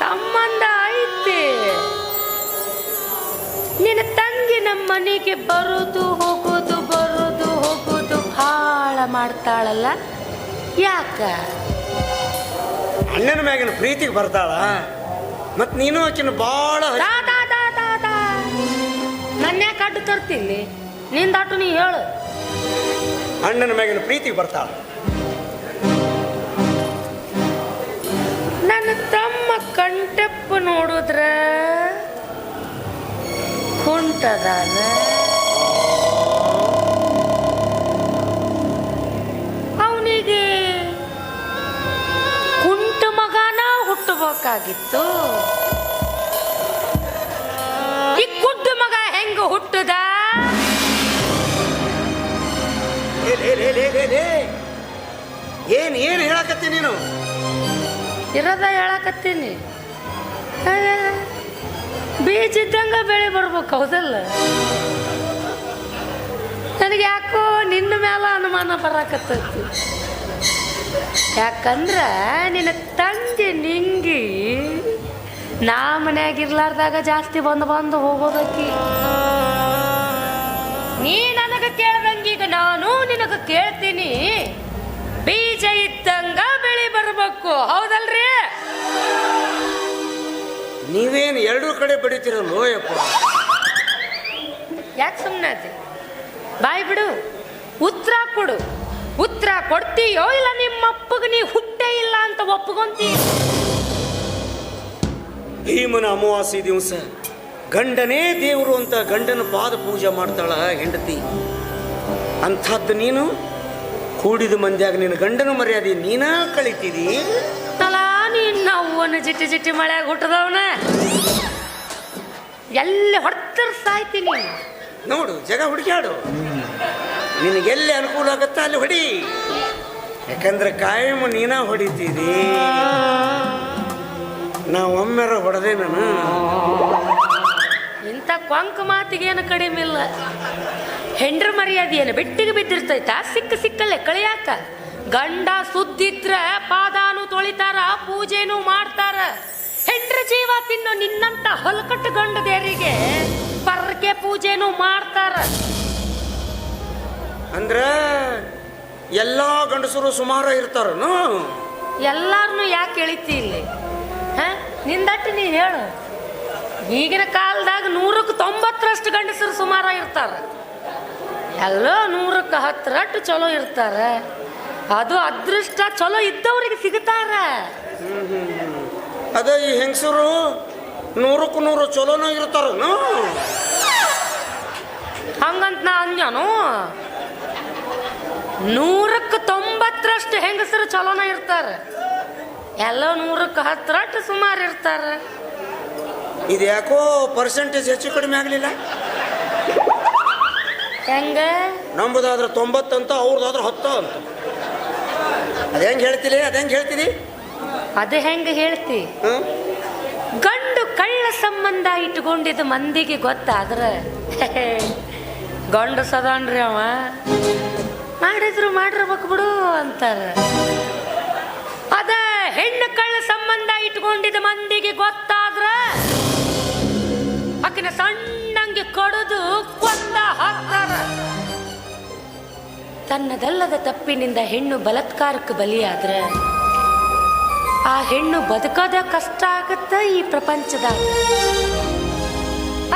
ಸಂಬಂಧ ಐತಿ. ನಿನ್ನ ತಂಗಿ ನಮ್ಮ ಮನೆಗೆ ಬರೋದು ಹೋಗೋದು ಭಾಳ ಮಾಡ್ತಾಳಲ್ಲ, ಯಾಕ? ಅಣ್ಣನ ಮ್ಯಾಗಿನ ಪ್ರೀತಿಗೆ ಬರ್ತಾಳ. ಮತ್ ನೀನು ಆಕಿನ ಬಾಳ ನನ್ನ ಯಾಕೆ ಅಡ್ಡು ತರ್ತೀನಿ? ನಿಂದಾಟು ನೀ ಹೇಳು. ಅಣ್ಣನ ಮ್ಯಾಗಿನ ಪ್ರೀತಿಗೆ ಬರ್ತಾಳ. ನನ್ನ ತಮ್ಮ ಕಂಟಪ್ಪ ನೋಡಿದ್ರ ಕುಂಟದಾನ. ಅವನಿಗೆ ಕುಂಟ ಮಗನ ಹುಟ್ಟಬೇಕಾಗಿತ್ತು. ಈ ಕುಡ್ಡ ಮಗ ಹೆಂಗ ಹುಟ್ಟದ? ಏನ್ ಹೇಳಕತ್ತಿ ನೀನು? ಇರೋದ ಹೇಳಕತ್ತೀನಿ. ಬೀಜ ಇದ್ದಂಗ ಬೆಳೆ ಬರ್ಬೇಕು, ಹೌದಲ್ಲ? ನನಗೆ ಯಾಕೋ ನಿನ್ನ ಮೇಲೆ ಅನುಮಾನ ಬರಾಕತ್ತೈತಿ. ಯಾಕಂದ್ರ ನಿನ್ನ ತಂಗಿ ನಿಂಗಿ ನಾ ಮನ್ಯಾಗಿರ್ಲಾರ್ದಾಗ ಜಾಸ್ತಿ ಬಂದು ಹೋಗೋದಕ್ಕಿ. ನೀ ನನಗ ಕೇಳ್ದಂಗೀಗ ನಾನು ನಿನಗ ಕೇಳ್ತೀನಿ. ಬೀಜ ಇದ್ದಂಗ ಬೆಳೆ ಬರ್ಬೇಕು, ಹೌದಲ್ರಿ? ನೀವೇನು ಎರಡೂ ಕಡೆ ಬಡಿತೀರಲ್ಲೋ ಯಪ್ಪ. ಯಾಕೆ ಸುಮ್ಮನೆ ಅದೇ? ಬಾಯ್ ಬಿಡು, ಉತ್ತರ ಕೊಡು. ಉತ್ತರ ಕೊಡ್ತೀಯೋ ಇಲ್ಲ ನಿಮ್ಮ ಅಪ್ಪಗೆ ನೀ ಹುಟ್ಟೇ ಇಲ್ಲ ಅಂತ ಒಪ್ಕೊಂತೀಯ? ಭೀಮನ ಅಮಾವಾಸ್ಯೆ ದಿವಸ ಗಂಡನೇ ದೇವರು ಅಂತ ಗಂಡನ ಪಾದ ಪೂಜೆ ಮಾಡ್ತಾಳ ಹೆಂಡತಿ. ಅಂಥದ್ದು ನೀನು ಕೂಡಿದ ಮಂದ್ಯಾಗ ನಿನ್ನ ಗಂಡನ ಮರ್ಯಾದೆ ನೀನ ಕಳಿತೀರಿ. ನೀನು ಅವ್ವನ ಜಿಟ್ಟಿ ಮಳೆಯಾಗ ಹುಟ್ಟದವನ ಎಲ್ಲಿ ಹೊಡ್ತರ ಸಾಯ್ತೀನಿ. ನೋಡು, ಜಗ ಹುಡುಕ್ಯಾಡು. ನಿನಗೆಲ್ಲಿ ಅನುಕೂಲ ಆಗತ್ತ ಅಲ್ಲಿ ಹೊಡಿ. ಯಾಕಂದ್ರೆ ಕಾಯಂ ನೀನ ಹೊಡಿತೀರಿ. ನಾವು ಒಮ್ಮೆರ ಹೊಡೆದೆ ನಾನು. ಇಂಥ ಕೊಂಕ ಮಾತಿಗೇನು ಕಡಿಮೆ ಇಲ್ಲ. ಹೆಂಡ್ರ ಮರ್ಯಾದೆಯನ್ನು ಬೆಟ್ಟಿಗೆ ಬಿದ್ದಿರ್ತೈತಾ? ಸಿಕ್ಕಲ್ಲೇ ಕಳಿಯಾಕ. ಗಂಡ ಸುದ್ದಿದ್ರ ಪಾದಾನು ತೊಳಿತಾರ, ಪೂಜೆನೂ ಮಾಡ್ತಾರ. ಹೆಂಡ್ರ ಜೀವ ತಿನ್ನೋ ನಿನ್ನಂತ ಹೊಲಕಟ್ಟು ಗಂಡದೇರಿಗೆ ಪರ್ಕೆ ಪೂಜೆನೂ ಮಾಡ್ತಾರ. ಅಂದ್ರ ಎಲ್ಲಾ ಗಂಡಸರು ಸುಮಾರು ಇರ್ತಾರನು? ಎಲ್ಲಾರನು ಯಾಕೆ ಎಳಿತಿ ಇಲ್ಲಿ? ನಿಂದಟ್ಟು ನೀ ಹೇಳು. ಈಗಿನ ಕಾಲದಾಗ 100ಕ್ಕೆ 90ರಷ್ಟು ಗಂಡಸರು ಸುಮಾರ ಇರ್ತಾರ. ಎಲ್ಲೋ 100ಕ್ಕೆ 10 ಚಲೋ ಇರ್ತಾರ. ಅದು ಅದೃಷ್ಟ ಚಲೋ ಇದ್ದವ್ರಿಗೆ ಸಿಗ್ತಾರ. ಅದ ಈ ಹೆಂಗಸರು 100ಕ್ಕೆ 100 ಚಲೋನ ಇರ್ತಾರನು? ಹಂಗಂತ ನಾ ಅಂಜಾನು. 100ಕ್ಕೆ 90 ಒಂದಷ್ಟು ಹೆಂಗಸರು ಚಲೋನ ಇರ್ತಾರ, ಎಲ್ಲ 100ಕ್ಕೆ 10 ಸುಮಾರು ಇರ್ತಾರ. ಇದು ಯಾಕೋ ಪರ್ಸೆಂಟೇಜ್ ಹೆಚ್ಚು ಕಡಿಮೆ ಆಗಲಿಲ್ಲ. ಹೆಂಗ ನಮ್ಮದಾದ್ರೆ 90 ಅಂತ, ಅವ್ರದಾದ್ರೆ 10 ಅಂತ. ಅದ ಹೆಂಗೆ ಹೇಳ್ತೀರಿ? ಅದು ಹೆಂಗ ಹೇಳ್ತಿ? ಗಂಡು ಕಳ್ಳ ಸಂಬಂಧ ಇಟ್ಕೊಂಡಿದ್ದ ಮಂದಿಗೆ ಗೊತ್ತಾದ್ರೆ ಗಂಡು ಸದಾನ್ರಿ ಅವ, ಮಾಡಿದ್ರು ಮಾಡಿರ್ಬೇಕು ಬಿಡು ಅಂತಾರ. ಅದ ಹೆಣ್ಣು ಕಳ್ಳ ಸಂಬಂಧ ಇಟ್ಕೊಂಡಿದ್ದ ಮಂದಿಗೆ ಗೊತ್ತಾದ್ರ ಆಕಿನ ಸಣ್ಣಂಗೆ ಕಡಿದು ಕೊಂದ ಹಾಕ್ತಾರ. ತನ್ನದಲ್ಲದ ತಪ್ಪಿನಿಂದ ಹೆಣ್ಣು ಬಲಾತ್ಕಾರಕ್ಕೆ ಬಲಿಯಾದ್ರೆ ಆ ಹೆಣ್ಣು ಬದುಕೋದ ಕಷ್ಟ ಆಗತ್ತ ಈ ಪ್ರಪಂಚದಾಗ.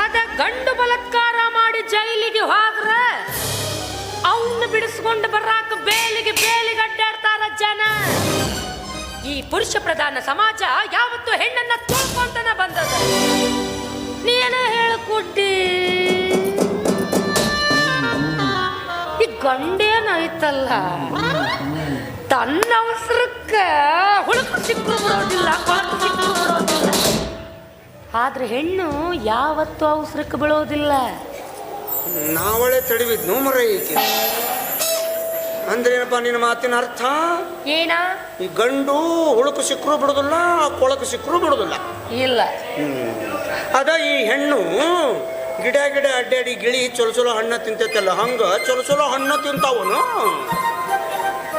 ಅದ ಗಂಡು ಬಲಾತ್ಕಾರ ಮಾಡಿ ಜೈಲಿಗೆ ಹೋದ್ರ ಅವನ್ನ ಬಿಡಿಸ್ಕೊಂಡು ಬರಾಕ ಬೇಲಿಗೆ ಅಡ್ಡಾಡ್ತಾರ ಜನ. ಈ ಪುರುಷ ಪ್ರಧಾನ ಸಮಾಜ ಯಾವತ್ತು ಹೆಣ್ಣನ್ನ ತುಳ್ಕೊಂತನ ಬಂದದ. ನೀನ ಹೇಳಿಕೊಟ್ಟಿ ಈ ಗಂಡೇನಾಯ್ತಲ್ಲ, ತನ್ನ ಅವಸರಕ್ಕ ಹುಳುಕು ಸಿಕ್ಕರು ಬಿಡೋದಿಲ್ಲ, ಕೊಳಕು ಸಿಕ್ಕರು ಬಿಡೋದಿಲ್ಲ. ಆದ್ರೆ ಹೆಣ್ಣು ಯಾವತ್ತೂ ಅವಸರಕ್ಕೆ ಬೀಳೋದಿಲ್ಲ. ನಾವಳೆ ತಡಿವಿದ್ನು ಮರೈಕೆ ಅಂದ್ರೆ ಏನಪ್ಪ ನಿನ್ನ ಮಾತಿನ ಅರ್ಥ? ಏನ? ಈ ಗಂಡು ಹುಳುಕು ಸಿಕ್ಕರು ಬಿಡೋದಿಲ್ಲ, ಕೊಳಕು ಸಿಕ್ಕರು ಬಿಡೋದಿಲ್ಲ. ಇಲ್ಲ. ಅದ ಈ ಹೆಣ್ಣು ಗಿಡ ಅಡ್ಡಾಡಿ ಗಿಳಿ ಚೊಲೋ ಹಣ್ಣ ತಿಂತೈತಲ್ಲ, ಹಂಗ ಚೊಲೋ ಹಣ್ಣ ತಿಂತಾವನು.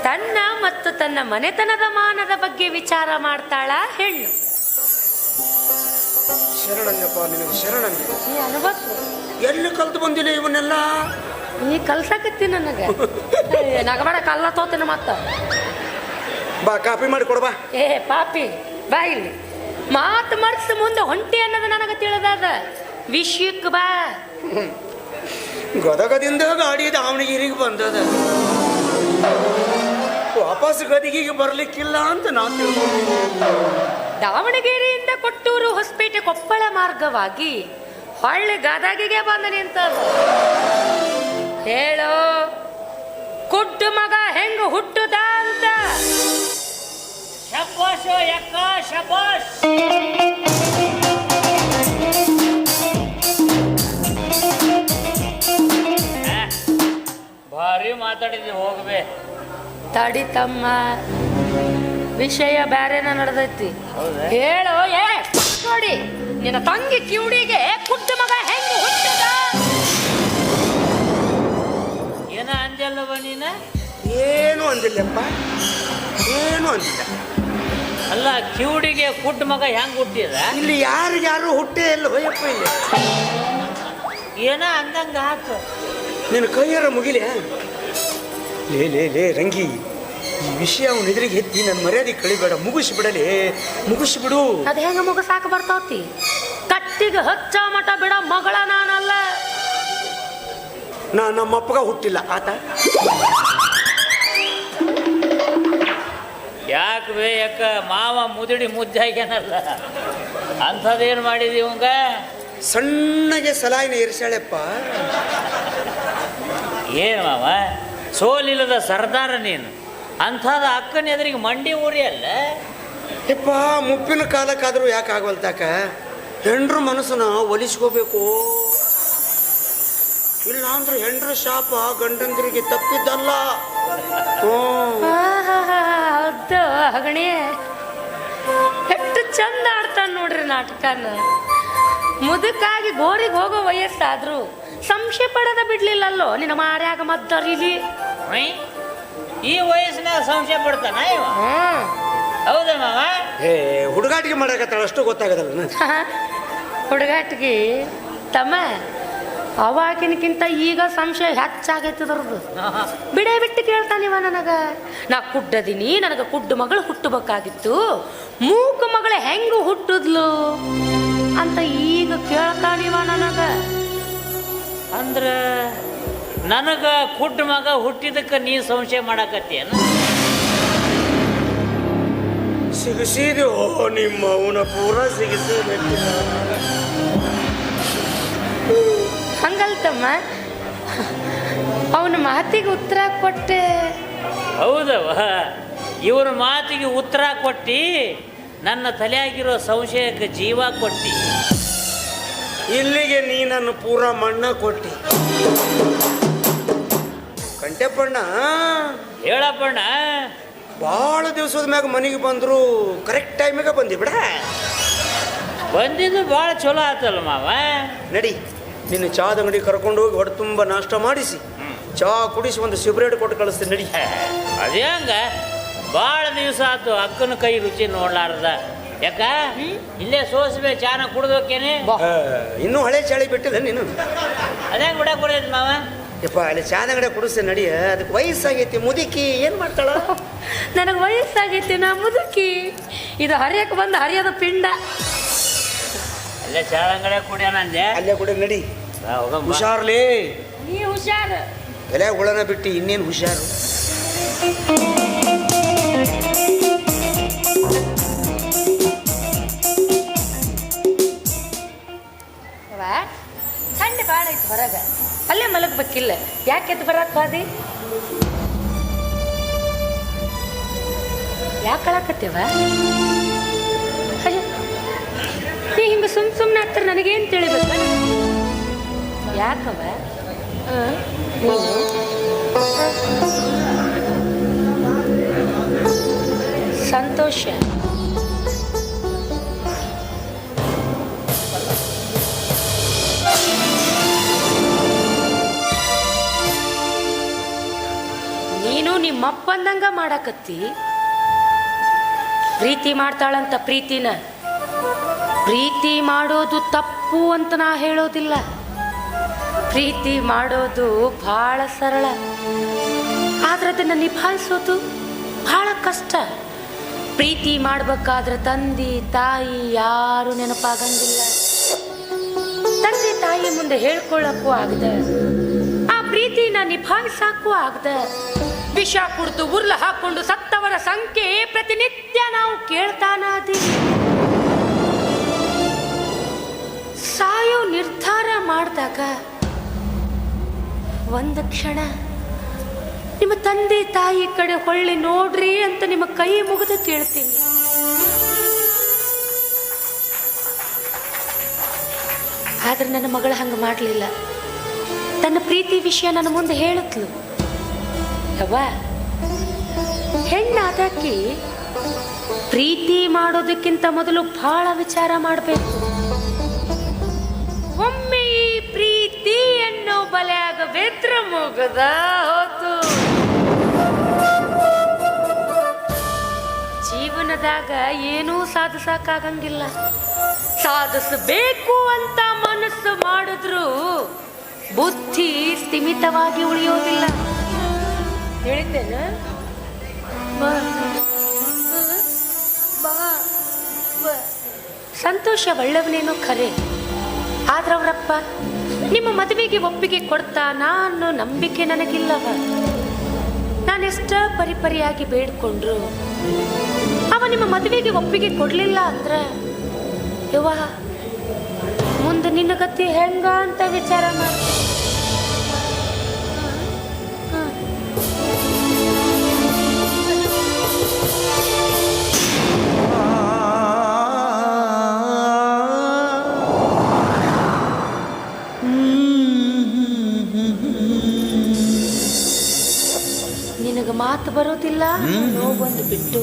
ತನ್ನ ಮತ್ತು ತನ್ನ ಮನೆತನದ ಮಾನದ ಬಗ್ಗೆ ವಿಚಾರ ಮಾಡ್ತಾಳ ಹೆಣ್ಣು. ಶರಣಯ್ಯಪ್ಪ ನಿನಗೆ ಶರಣಯ್ಯ. ನೀ ಅನ್ಬೇಕು, ಎಲ್ಲಿ ಕಲ್ತು ಬಂದಿಲ್ಲ ಇವನ್ನೆಲ್ಲ? ನೀ ಕಲ್ಸಾಕತ್ತಿ ನನಗೆ. ನಗಬೇಡ, ಕಲ್ಲ ತೋತೇನೆ ಮತ್ತ. ಬಾ ಕಾಪಿ ಮಾಡಿ ಕೊಡ್ಬಾ. ಏ ಪಾಪಿ ಬಾ ಇಲ್ಲಿ. ಮಾತು ಮರ್ಸ್ ಮುಂದೆ ಹೊಂಟಿ ಅನ್ನೋದು ನನಗೆ ತಿಳಿದಾದ. ವಿಷಯಕ್ಕೆ ಬಾ. ಗದಗದಿಂದ ಗಾಡಿ ದಾವಣಗೆರೆಗೆ ಬಂದದ, ವಾಪಸ್ ಗದಿಗೆಗೆ ಬರ್ಲಿಕ್ಕಿಲ್ಲ ಅಂತ ನಾನು ತಿಳ್ಕೊಂಡೆ. ದಾವಣಗೆರೆಯಿಂದ ಕೊಟ್ಟೂರು ಹೊಸಪೇಟೆ ಕೊಪ್ಪಳ ಮಾರ್ಗವಾಗಿ ಹೊಳ್ಳಿ ಗದಗಿಗೆ ಬಂದ ನಿಂತದ. ಹೇಳೋ ಕುಡ್ಡು ಮಗ ಹೆಂಗ ಹುಟ್ಟುದ ಅಂತ. ಶಬಾಷ್ ಯಕ್ಕ ಶಬಾಷ್. ಭಾರಿ ಮಾತಾಡಿದ್ವಿ, ಹೋಗ್ಬೇ. ತಡಿ ತಮ್ಮ, ವಿಷಯ ಬ್ಯಾರೇನ ನಡೆದೈತಿ. ಹೇಳೋ. ಏ ನೋಡಿ, ನಿನ್ನ ತಂಗಿ ಕಿವುಡಿಗೆ ಕುಡ್ಡು ಮಗ ಹೆಂಗ ಹುಟ್ಟುದ? ಏನ ಅಂದಲ್ಲವ ನೀನ? ಏನು ಅಂದಿಲ್ಲಪ್ಪ, ಏನು ಅಂದಿಲ್ಲ. ಅಲ್ಲ, ಕಿವುಡಿಗೆ ಕುಡ್ಡು ಮಗ ಹೆಂಗ್ ಹುಟ್ಟಿದ? ಇಲ್ಲಿ ಯಾರು ಹುಟ್ಟೇ ಇಲ್ಲ ಹೋಯಪ್ಪ. ಇಲ್ಲಿ ಏನ ಅಂದಂಗ ಆತು. ನಿನ್ನ ಕೈಯಾರ ಮುಗಿಲೆ. ಲೇ ರಂಗಿ, ಈ ವಿಷಯ ಅವನ ಎದುರಿಗೆ ಎತ್ತಿ ನನ್ನ ಮರ್ಯಾದೆ ಕಳಿಬೇಡ, ಮುಗಿಸಿಬಿಡು. ಅದ ಹೆಂಗ ಮುಗಸಾಕ ಬರ್ತೌತಿ? ಕಟ್ಟಿಗೆ ಹಚ್ಚ ಮಠ ಬಿಡ ಮಗಳ ನಾನಲ್ಲ. ನಮ್ಮಪ್ಪಗ ಹುಟ್ಟಿಲ್ಲ ಆತ. ಯಾಕೆ ಬೇ ಯಾಕ ಮಾವ ಮುದುಡಿ ಮುದ್ದಾಗ್ಯಾನಲ್ಲ, ಅಂಥದ್ದೇನು ಮಾಡಿದಿ ಇವಂಗ? ಸಣ್ಣಗೆ ಸಲಾಯಿನ ಇರಿಸಾಳೆಪ್ಪ. ಏನು ಮಾವ, ಸೋಲಿಲ್ಲದ ಸರ್ದಾರ ನೀನು, ಅಂಥದ ಅಕ್ಕನ ಎದುರಿಗೆ ಮಂಡಿ ಊರಿ ಅಲ್ಲ. ಯಪ್ಪ, ಮುಪ್ಪಿನ ಕಾಲಕ್ಕಾದರೂ ಯಾಕೆ ಆಗವಲ್ತಾಕ? ಹೆಂಡ್ರ ಮನಸ್ಸನ್ನ ಒಲಿಸ್ಕೋಬೇಕು. ಇಲ್ಲ ಅಂದ್ರೆ ಹೆಂಡ್ರ ಶಾಪ ಗಂಡಂದ್ರಿಗೆ ತಪ್ಪಿದ್ದಲ್ಲ. ಹೌದು ಹಗಣಿ, ಎಷ್ಟು ಚಂದ ಆಡ್ತಾನ ನೋಡ್ರಿ ನಾಟಕನ. ಮುದುಕಾಗಿ ಗೋರಿಗೆ ಹೋಗೋ ವಯಸ್ಸಾದ್ರು ಸಂಶಯ ಪಡದ ಬಿಡ್ಲಿಲ್ಲಲ್ಲೋ ನಿನ್ನ ಮಾರ್ಯಾಗ ಮದ್ದರಿಲಿ. ಈ ವಯಸ್ಸಿನಾಗ ಸಂಶಯ ಪಡ್ತಾನ ಇವ? ಹೌದಾ ಮಾವ? ಹುಡುಗಾಟಿಗೆ ಮಾಡಕತ್ತಾಳ, ಅಷ್ಟು ಗೊತ್ತಾಗದಲ್ಲ. ಹುಡುಗಾಟಿಗೆ ತಮ್ಮ, ಅವಾಗಿನಕ್ಕಿಂತ ಈಗ ಸಂಶಯ ಹೆಚ್ಚಾಗೈತದ್ರದ್ದು. ಬಿಟ್ಟು ಕೇಳ್ತಾನಿವ ನನಗ. ನಾ ಕುಡ್ಡದೀನಿ, ನನಗೆ ಕುಡ್ಡು ಮಗಳು ಹುಟ್ಟಬೇಕಾಗಿತ್ತು, ಮೂಕ ಮಗಳ ಹೆಂಗ ಹುಟ್ಟುದ್ಲು ಅಂತ ಈಗ ಕೇಳ್ತಾನಿವ ನನಗ. ಅಂದ್ರ ನನಗ ಕುಡ್ಡು ಮಗ ಹುಟ್ಟಿದಕ್ಕೆ ನೀ ಸಂಶಯ ಮಾಡಕತ್ತೇನ? ಸಿಗಿಸಿದೆ ನಿಮ್ಮ ಅವನ ಪೂರ ಸಿಗಿಸಿ. ಹಂಗಲ್ತಮ್ಮ, ಅವನ ಮಾತಿಗೆ ಉತ್ತರ ಕೊಟ್ಟೆ ಹೌದವ, ಇವ್ರ ಮಾತಿಗೆ ಉತ್ತರ ಕೊಟ್ಟು ನನ್ನ ತಲೆಯಾಗಿರೋ ಸಂಶಯಕ್ಕೆ ಜೀವ ಕೊಟ್ಟು ಇಲ್ಲಿಗೆ ನೀ ನನ್ನ ಪೂರ ಮಣ್ಣ ಕೊಟ್ಟಿ. ಕಂಟೆಪ್ಪಣ್ಣ, ಹೇಳಪ್ಪಣ್ಣ. ಭಾಳ ದಿವಸದ ಮ್ಯಾಗ ಮನೆಗೆ ಬಂದ್ರು, ಕರೆಕ್ಟ್ ಟೈಮಿಗೆ ಬಂದಿ ಬಿಡ. ಬಂದಿದ್ದು ಭಾಳ ಚಲೋ ಆತಲ್ಲ ಮಾವ. ನಡಿ, ನಿನ್ನ ಚಾದ ಅಂಗಡಿ ಕರ್ಕೊಂಡು ಹೋಗಿ ಹೊಡೆ ತುಂಬ ನಾಷ್ಟ ಮಾಡಿಸಿ ಚಾ ಕುಡಿಸಿ ಒಂದು ಸಿಗರೇಟ್ ಕೊಟ್ಟು ಕಳಿಸ್ತೀನಿ. ನಡಿ. ಅದೇ ಹಂಗ ಭಾಳ ದಿವಸ ಆತು ಅಕ್ಕನ ಕೈ ರುಚಿ ನೋಡ್ಲಾರ್ದ. ಯಾಕ ಇಲ್ಲೇ ಸೋಸ್ಬೇ ಚಾನ ಕುಡ್ದೋಕೇನೆ. ಇನ್ನೂ ಹಳೆ ಚಾಳಿ ಬಿಟ್ಟಿಲ್ಲ ನೀನು. ಅದೇ ಬಿಡಕ್ ಬರ್ತೈತಿ ಮಾವ. ಯಪ್ಪ, ಅಲ್ಲಿ ಚಾದ ಅಂಗಡಿ ಕುಡಿಸಿ ನಡಿ. ಅದಕ್ಕೆ ವಯಸ್ಸಾಗೈತಿ, ಮುದುಕಿ ಏನು ಮಾಡ್ತಾಳ? ನನಗೆ ವಯಸ್ಸಾಗೈತಿ, ನಾ ಮುದುಕಿ. ಇದು ಹರಿಯಕ್ಕೆ ಬಂದು ಹರಿಯೋದ ಪಿಂಡ. ಅಲ್ಲೇ ಚಾಳಂಗಡೆ ಕುಡಿಯೋಣ ಅಂದೆ. ಅಲ್ಲೇ ಕುಡಿ, ನಡಿ. ಹೋಗಮ್ಮ. ಹುಷಾರ್ಲಿ. ನೀ ಹುಷಾರು. ಎಲೆ ಹುಳನ ಬಿಟ್ಟು ಇನ್ನೇನು ಹುಷಾರು. ಸಂಡೆ ಭಾಳ ಐತೆ ಹೊರಗೆ, ಅಲ್ಲೇ ಮಲಗಬೇಕಿಲ್ಲ. ಯಾಕೆ ಎದ್ದು ಬರಕ್ಕೆ ಬಾದಿ? ಯಾಕೆ ಅಳಕತ್ತೇವ? ಅಯ್ಯೋ, ನೀ ಹಿಂಗೆ ಸುಮ್ಮನೆ ಹತ್ತಿರ ನನಗೇನು ತಿಳಿಬೇಕು? ಯಾಕವ ನೀನು ಸಂತೋಷ ನೀನು ನಿಮ್ಮಪ್ಪಂದಂಗ ಮಾಡಾಕತ್ತಿ. ಪ್ರೀತಿ ಮಾಡ್ತಾಳಂತ ಪ್ರೀತಿ ಮಾಡೋದು ತಪ್ಪು ಅಂತ ನಾ ಹೇಳೋದಿಲ್ಲ. ಪ್ರೀತಿ ಮಾಡೋದು ಬಹಳ ಸರಳ, ಆದ್ರೆ ಅದನ್ನು ನಿಭಾಯಿಸೋದು ಬಹಳ ಕಷ್ಟ. ಪ್ರೀತಿ ಮಾಡ್ಬೇಕಾದ್ರೆ ತಂದೆ ತಾಯಿ ಯಾರು ನೆನಪಾಗಂಗಿಲ್ಲ. ತಂದೆ ತಾಯಿ ಮುಂದೆ ಹೇಳ್ಕೊಳ್ಳಕ್ಕೂ ಆಗದ, ಆ ಪ್ರೀತಿನ ನಿಭಾಯಿಸಕ್ಕೂ ಆಗದ. ವಿಷ ಕುಡಿದು ಉರ್ಲ ಹಾಕೊಂಡು ಸತ್ತವರ ಸಂಖ್ಯೆ ಪ್ರತಿನಿತ್ಯ ನಾವು ಕೇಳ್ತಾನಾದೀವಿ. ಸಾಯೋ ನಿರ್ಧಾರ ಮಾಡಿದಾಗ ಒಂದು ಕ್ಷಣ ನಿಮ್ಮ ತಂದೆ ತಾಯಿ ಕಡೆ ಹೊಳ್ಳಿ ನೋಡ್ರಿ ಅಂತ ನಿಮ್ಮ ಕೈ ಮುಗಿದು ಕೇಳ್ತೀನಿ. ಆದ್ರೆ ನನ್ನ ಮಗಳು ಹಂಗೆ ಮಾಡಲಿಲ್ಲ. ತನ್ನ ಪ್ರೀತಿ ವಿಷಯ ನನ್ನ ಮುಂದೆ ಹೇಳಿದ್ಲು. ಯವ್ವ, ಹೆಣ್ಣಾದಕ್ಕೆ ಪ್ರೀತಿ ಮಾಡೋದಕ್ಕಿಂತ ಮೊದಲು ಬಹಳ ವಿಚಾರ ಮಾಡಬೇಕು. ಒಮ್ಮೆ ಈ ಪ್ರೀತಿ ಅನ್ನೋ ಬಲೆಯಾಗ ಬೆದ್ರ ಮುಗದ ಹೋತು. ಜೀವನದಾಗ ಏನೂ ಸಾಧಿಸಕ್ಕಾಗಂಗಿಲ್ಲ. ಸಾಧಿಸಬೇಕು ಅಂತ ಮನಸ್ಸು ಮಾಡಿದ್ರು ಬುದ್ಧಿ ಸ್ಥಿಮಿತವಾಗಿ ಉಳಿಯೋದಿಲ್ಲ. ಹೇಳಿದ್ದೇನೆ. ಸಂತೋಷ ಒಳ್ಳೆವನೇನೋ ಖರೆ, ಆದ್ರೆ ಅವರಪ್ಪ ನಿಮ್ಮ ಮದುವೆಗೆ ಒಪ್ಪಿಗೆ ಕೊಡ್ತಾನ ಅನ್ನೋ ನಂಬಿಕೆ ನನಗಿಲ್ಲವ. ನಾನೆಷ್ಟ ಪರಿಪರಿಯಾಗಿ ಬೇಡ್ಕೊಂಡ್ರು ಅವ ನಿಮ್ಮ ಮದುವೆಗೆ ಒಪ್ಪಿಗೆ ಕೊಡ್ಲಿಲ್ಲ ಅಂದ್ರೆ ಯವ್ವ ಮುಂದೆ ನಿನ್ನ ಗತಿ ಹೆಂಗ ಅಂತ ವಿಚಾರ ಮಾಡಿ. ನಿನಗೆ ಮಾತು ಬರೋದಿಲ್ಲ, ನೋವು ಬಂದು ಬಿಟ್ಟು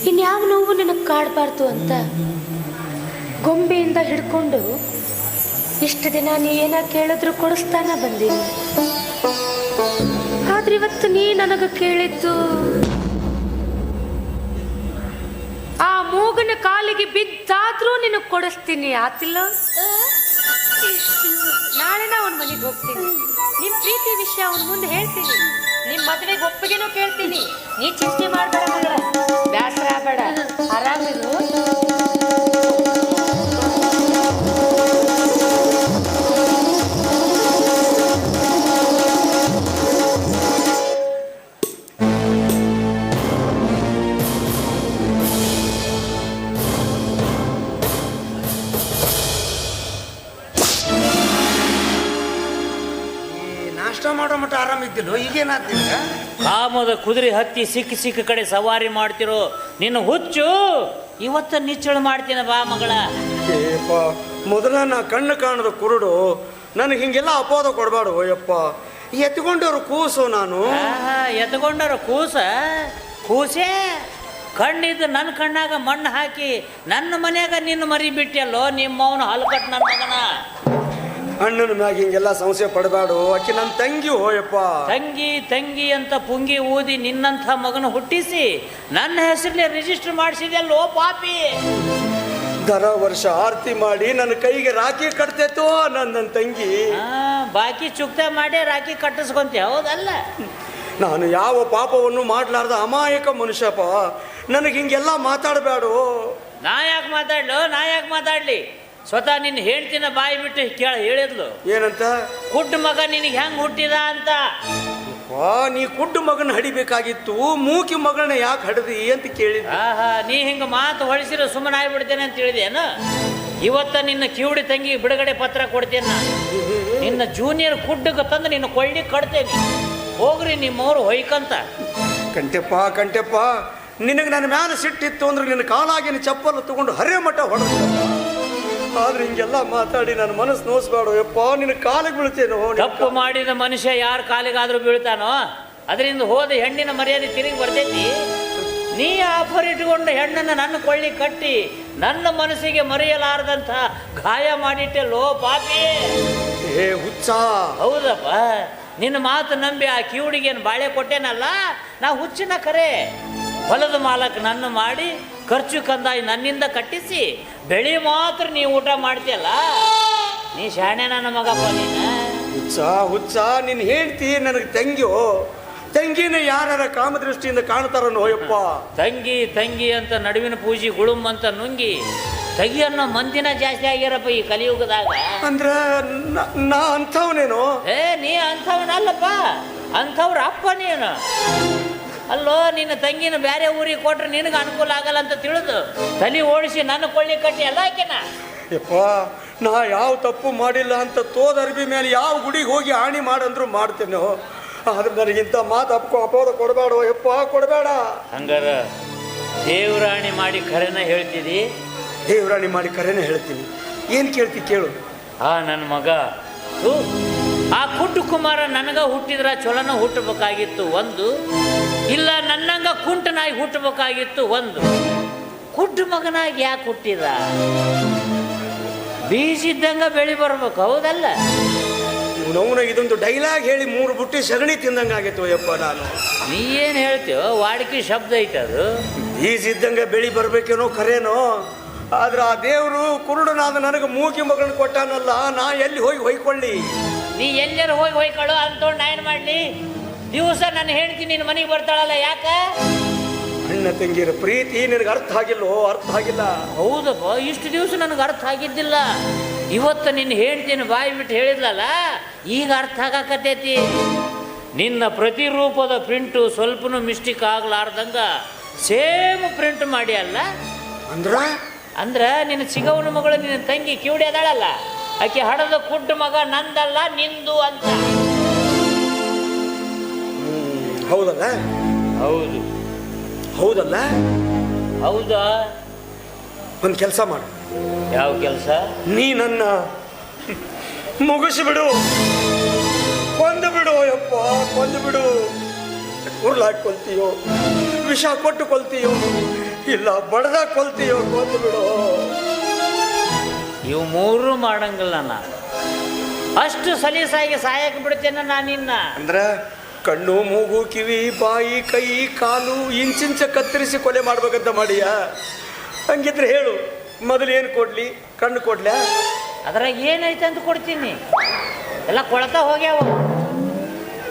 ಇನ್ಯಾವ ನೋವು ನಿನಗೆ ಕಾಡಬಾರ್ದು ಅಂತ ಗೊಂಬೆಯಿಂದ ಹಿಡ್ಕೊಂಡು ಇಷ್ಟು ದಿನ ನೀ ಏನ ಕೇಳಿದ್ರು ಕೊಡಿಸ್ತಾನ ಬಂದೀನಿ. ಆದ್ರೆ ಇವತ್ತು ನೀ ನನಗೆ ಕೇಳಿದ್ದು ಆ ಮೂಗನ ಕಾಲಿಗೆ ಬಿದ್ದಾದ್ರೂ ನಿನಗೆ ಕೊಡಿಸ್ತೀನಿ, ಆತಿಲ್ಲ? ನಾಳೆ ನಾ ಅವನ ಮನೆಗೆ ಹೋಗ್ತೀನಿ. ನಿಮ್ ಪ್ರೀತಿ ವಿಷಯ ಅವನ ಮುಂದೆ ಹೇಳ್ತೀನಿ. ನಿಮ್ ಮದುವೆಗೆ ಒಪ್ಪಿಗೆನೂ ಕೇಳ್ತೀನಿ. ನೀ ಚಿಂತೆ ಮಾಡ್ಬೇಡ ಮಗಳ, ಬೇಸರ ಆಗಬೇಡ, ಆರಾಮಿರು. ಮಾಡೋ ಮಟ್ಟ ಆರಾಮಿದ್ದಿಲ್ಲ, ಈಗೇನಾಗ್ತಿಲ್ಲ? ಕಾಮದ ಕುದುರೆ ಹತ್ತಿ ಸಿಕ್ಕ ಕಡೆ ಸವಾರಿ ಮಾಡ್ತಿರೋ ನಿನ್ನ ಹುಚ್ಚು ಇವತ್ತ ನಿಚ್ಚಳು ಮಾಡ್ತೀನ ಬಾ ಮಗಳ. ಏಪ್ಪ, ಮೊದಲ ನಾ ಕಣ್ಣು ಕಾಣದ ಕುರುಡು, ನನಗೆ ಹಿಂಗೆಲ್ಲ ಅಪವಾದ ಕೊಡಬಾರ್ದು ಯಪ್ಪ. ಎತ್ಕೊಂಡವ್ರು ಕೂಸು ನಾನು. ಎತ್ಕೊಂಡವ್ರ ಕೂಸೆ ಕಣ್ಣಿದ್ದು ನನ್ನ ಕಣ್ಣಾಗ ಮಣ್ಣು ಹಾಕಿ ನನ್ನ ಮನ್ಯಾಗ ನಿನ್ನ ಮರಿ ಬಿಟ್ಟಿಯಲ್ಲೋ ನಿಮ್ಮವನು ಹಲ್ಕಟ್ ನನ್ನ ಮಗನ. ಅಣ್ಣನ ಮ್ಯಾಗ ಹಿಂಗೆಲ್ಲ ಸಂಶಯ ಪಡಬಾರ್ದು, ಆಕೆ ನನ್ನ ತಂಗಿ ಹೋಯಪ್ಪ. ತಂಗಿ ಅಂತ ಪುಂಗಿ ಊದಿ ನಿನ್ನಂಥ ಮಗನ ಹುಟ್ಟಿಸಿ ನನ್ನ ಹೆಸರಲ್ಲಿ ರಿಜಿಸ್ಟರ್ ಮಾಡಿಸಿದೆಲ್ಲೋ ಪಾಪಿ. ದರ ವರ್ಷ ಆರತಿ ಮಾಡಿ ನನ್ನ ಕೈಗೆ ರಾಖಿ ಕಟ್ತೇತೋ ನನ್ನ ತಂಗಿ. ಬಾಕಿ ಚುಕ್ತ ಮಾಡಿ ರಾಖಿ ಕಟ್ಟಿಸ್ಕೊಂತೀಯ, ಹೌದಲ್ಲ? ನಾನು ಯಾವ ಪಾಪವನ್ನು ಮಾಡ್ಲಾರ್ದ ಅಮಾಯಕ ಮನುಷ್ಯಪ್ಪ, ನನಗೆ ಹಿಂಗೆಲ್ಲ ಮಾತಾಡಬೇಡು. ನಾ ಯಾಕೆ ಮಾತಾಡ್ಲಿ? ಸ್ವತಃ ನಿನ್ನ ಹೇಳ್ತಿನ ಬಾಯಿ ಬಿಟ್ಟು ಹೇಳಿದ್ಲು. ಏನಂತ? ಕುಡ್ಡ ಮಗ ನಿನಗೆ ಹೆಂಗ್ ಹುಟ್ಟಿದ ಅಂತ. ನೀ ಕುಡ್ಡ ಮಗನ ಹಡಿಬೇಕಾಗಿತ್ತು, ಮೂಕಿ ಮಗಳನ್ನ ಯಾಕೆ ಹಡದಿ ಅಂತ ಕೇಳಿದ್ದೆ. ನೀ ಹಿಂಗ ಮಾತು ಹೊಳಿಸಿರೋ ಸುಮ್ಮನೆ ಆಗ್ಬಿಡ್ತೇನೆ ಅಂತ ಹೇಳಿದೇನು? ಇವತ್ತ ನಿನ್ನ ಕಿವುಡಿ ತಂಗಿ ಬಿಡುಗಡೆ ಪತ್ರ ಕೊಡ್ತೇನೆ ನಾನು. ನಿನ್ನ ಜೂನಿಯರ್ ಕುಡ್ಡಗ ತಂದು ನಿನ್ನ ಕೊಳ್ಳಿ ಕಡ್ತೇನೆ. ಹೋಗ್ರಿ ನಿಮ್ಮವ್ರು ಹೊಯ್ಕಂತ. ಕಂಟೆಪ್ಪ, ನಿನಗೆ ನನ್ನ ಮ್ಯಾಲ ಸಿಟ್ಟಿತ್ತು ಅಂದ್ರೆ ನಿನ್ನ ಕಾಲಾಗಿನ ಚಪ್ಪಲು ತಗೊಂಡು ಹರಿಯ ಮಠ ಹೊಡೆದ. ಆದ್ರೆ ಹಿಂಗೆಲ್ಲ ಮಾತಾಡಿ ನನ್ನ ಮನಸ್ಸು ನೋಯಿಸ್ಬೇಡ ಯಪ್ಪ, ನಿನ್ನ ಕಾಲಿಗೆ ಬೀಳ್ತೇನೋ. ತಪ್ಪು ಮಾಡಿದ ಮನುಷ್ಯ ಯಾರ ಕಾಲಿಗಾದ್ರೂ ಬೀಳ್ತಾನೋ, ಅದರಿಂದ ಹೋದ ಹೆಣ್ಣಿನ ಮರ್ಯಾದೆ ತಿರುಗಿ ಬರ್ತೈತಿ. ನೀ ಆಫರ್ ಇಟ್ಕೊಂಡು ಹೆಣ್ಣನ್ನು ನನ್ನ ಕೊಳ್ಳಿ ಕಟ್ಟಿ ನನ್ನ ಮನಸ್ಸಿಗೆ ಮರೆಯಲಾರದಂಥ ಗಾಯ ಮಾಡಿಟ್ಟೆಲ್ಲೋ ಪಾಪಿ. ಹುಚ್ಚ. ಹೌದಪ್ಪ, ನಿನ್ನ ಮಾತು ನಂಬಿ ಆ ಕಿವುಡಿಗೇನು ಬಾಳೆ ಕೊಟ್ಟೇನಲ್ಲ, ನಾ ಹುಚ್ಚಿನ ಕರೆ. ಹೊಲದ ಮಾಲಕ್ ನನ್ನ ಮಾಡಿ ಖರ್ಚು ಕಂದಾಯ ನನ್ನಿಂದ ಕಟ್ಟಿಸಿ ಬೆಳಿ ಮಾತ್ರ ನೀ ಊಟ ಮಾಡ್ತೀಯಲ್ಲ, ನೀ ಶಾಣೆ ನನ್ನ ಮಗಪ್ಪ ನೀನು. ಹುಚ್ಚ ನಿನ್ನ ಹೇಳ್ತಿ ನನಗೆ ತಂಗಿನ ಯಾರ ಕಾಮದೃಷ್ಟಿಯಿಂದ ಕಾಣ್ತಾರ ನೋಯಪ್ಪ. ತಂಗಿ ಅಂತ ನಡುವಿನ ಪೂಜೆ ಗುಳುಮ್ ಅಂತ ನುಂಗಿ ತಗಿ ಅನ್ನೋ ಮಂದಿನ ಜಾಸ್ತಿ ಆಗ್ಯಾರಪ್ಪ ಈ ಕಲಿಯುಗದಾಗ. ಅಂದ್ರ ನಾ ಅಂಥವನೇನು? ನೀ ಅಂಥವನಲ್ಲಪ್ಪ, ಅಂಥವ್ರ ಅಪ್ಪ ನೀನು. ಅಲ್ಲೋ ನಿನ್ನ ತಂಗಿನ ಬೇರೆ ಊರಿಗೆ ಕೊಟ್ರೆ ನಿನಗೆ ಅನುಕೂಲ ಆಗಲ್ಲ ಅಂತ ತಿಳಿದು ತಲೆ ಓಡಿಸಿ ನನ್ನ ಕೊಳ್ಳಿ ಕಟ್ಟಿ ಎಲ್ಲ ಆಕೆನ. ಯಪ್ಪ, ನಾ ಯಾವ ತಪ್ಪು ಮಾಡಿಲ್ಲ ಅಂತ ತೋದ ಅರ್ಬಿ ಮೇಲೆ ಯಾವ ಗುಡಿಗೆ ಹೋಗಿ ಆಣಿ ಮಾಡಂದ್ರು ಮಾಡ್ತೇನೆ. ಆದ್ರೆ ನನಗಿಂತ ಮಾತು ಅಪವಾದ ಕೊಡಬೇಡ ಯಪ್ಪ, ಕೊಡಬೇಡ. ಹಂಗಾರ ದೇವರಾಣಿ ಮಾಡಿ ಖರೇನ ಹೇಳ್ತಿದಿ? ದೇವರಾಣಿ ಮಾಡಿ ಕರೆನೇ ಹೇಳ್ತೀನಿ. ಏನು ಕೇಳ್ತಿ ಕೇಳು. ನನ್ನ ಮಗ ಆ ಕುಟ್ಟು ಕುಮಾರ ನನಗ ಹುಟ್ಟಿದ್ರ ಚೊಲನ ಹುಟ್ಟಬೇಕಾಗಿತ್ತು ಒಂದು, ಇಲ್ಲ ನನ್ನಂಗ ಕುಂಟನಾಗಿ ಹುಟ್ಟಬೇಕಾಗಿತ್ತು ಒಂದು. ಕುಡ್ಡು ಮಗನಾಗಿ ಯಾಕೆ ಹುಟ್ಟಿದ? ಬೀಜಿದ್ದಂಗ ಬೆಳಿ ಬರ್ಬೇಕು, ಹೌದಲ್ಲ? ಅವನ ಇದೊಂದು ಡೈಲಾಗ್ ಹೇಳಿ 3 ಬುಟ್ಟಿ ಸಗಣಿ ತಿಂದಂಗ ಆಗೈತೆ ಯಪ್ಪ ನಾನು. ನೀ ಏನು ಹೇಳ್ತೀವೋ ವಾಡಿಕೆ ಶಬ್ದ ಐತೆ ಅದು. ಬೀಜಿದ್ದಂಗ ಬೆಳಿ ಬರ್ಬೇಕೇನೋ ಖರೇನೋ, ಆದ್ರೆ ಆ ದೇವರು ಕುರುಡನಾದ ನನಗೆ ಮೂಕಿ ಮಗಳನ್ನ ಕೊಟ್ಟಾನಲ್ಲ, ನಾ ಎಲ್ಲಿ ಹೋಗಿ ಹೊಯ್ಕೊಳ್ಳಿ? ನೀ ಎಲ್ಲರೂ ಹೋಗಿ ಹೊಯ್ಕೊಳ್ಳು ಅಂತೋಡ್ ನಾ ಏನು ಮಾಡಲಿ? ದಿವಸ ನಾನು ಹೇಳ್ತೀನಿ ನಿನ್ನ ಮನೆಗೆ ಬರ್ತಾಳಲ್ಲ, ಯಾಕ? ಅಣ್ಣ ತಂಗಿರ ಪ್ರೀತಿ ನಿನಗೆ ಅರ್ಥ ಆಗಿಲ್ಲ. ಹೌದಪ್ಪ, ಇಷ್ಟು ದಿವಸ ನನಗೆ ಅರ್ಥ ಆಗಿದ್ದಿಲ್ಲ. ಇವತ್ತು ನಿನ್ನ ಹೇಳ್ತೀನಿ ಬಾಯಿ ಬಿಟ್ಟು ಹೇಳಿದ್ಲಲ್ಲ, ಈಗ ಅರ್ಥ ಆಗಾಕತೈತಿ. ನಿನ್ನ ಪ್ರತಿರೂಪದ ಪ್ರಿಂಟು ಸ್ವಲ್ಪನೂ ಮಿಸ್ಟೇಕ್ ಆಗ್ಲಾರ್ದಂಗ ಸೇಮ್ ಪ್ರಿಂಟ್ ಮಾಡಿ ಅಲ್ಲ. ಅಂದ್ರೆ ನಿನ್ನ ಚಿಗವನ ಮಗಳು ನಿನ್ನ ತಂಗಿ ಕಿವುಡಿ ಅದಾಳಲ್ಲ, ಆಕೆ ಹಡದ ಕುಡ್ಡು ಮಗ ನಂದಲ್ಲ ನಿಂದು ಅಂತ. ಹೌದಲ್ಲ? ಹೌದಲ್ಲ? ಹೌದಾ? ಒಂದು ಕೆಲಸ ಮಾಡು. ಯಾವ ಕೆಲಸ? ನೀ ನನ್ನ ಮುಗಿಸಿಬಿಡು, ಕೊಂದು ಬಿಡು ಯಪ್ಪ, ಕೊಂದು ಬಿಡು. ಉರ್ಲಾಕ್ ಕೊಲ್ತೀಯೋ, ವಿಷ ಕೊಟ್ಟು ಕೊಲ್ತೀಯೋ, ಇಲ್ಲ ಬಡದ ಕೊಲ್ತೀಯೋ, ಕೊಂದು ಬಿಡು. ಇವು 3 ಮಾಡಂಗಿಲ್ಲ ನಾನು. ಅಷ್ಟು ಸಲೀಸಾಗಿ ಸಾಯಕ್ಕೆ ಬಿಡ್ತೇನೆ ನಾನಿನ್ನ. ಅಂದ್ರೆ ಕಣ್ಣು, ಮೂಗು, ಕಿವಿ, ಬಾಯಿ, ಕೈ, ಕಾಲು ಇಂಚಿಂಚ ಕತ್ತರಿಸಿ ಕೊಲೆ ಮಾಡ್ಬೇಕಂತ ಮಾಡಿಯಾ? ಹಂಗಿದ್ರೆ ಹೇಳು, ಮೊದಲು ಏನು ಕೊಡ್ಲಿ? ಕಣ್ಣು ಕೊಡ್ಲ? ಅದ್ರಾಗ ಏನೈತೆ ಅಂತ ಕೊಡ್ತೀನಿ, ಎಲ್ಲ ಕೊಳ್ತಾ ಹೋಗ್ಯಾವ.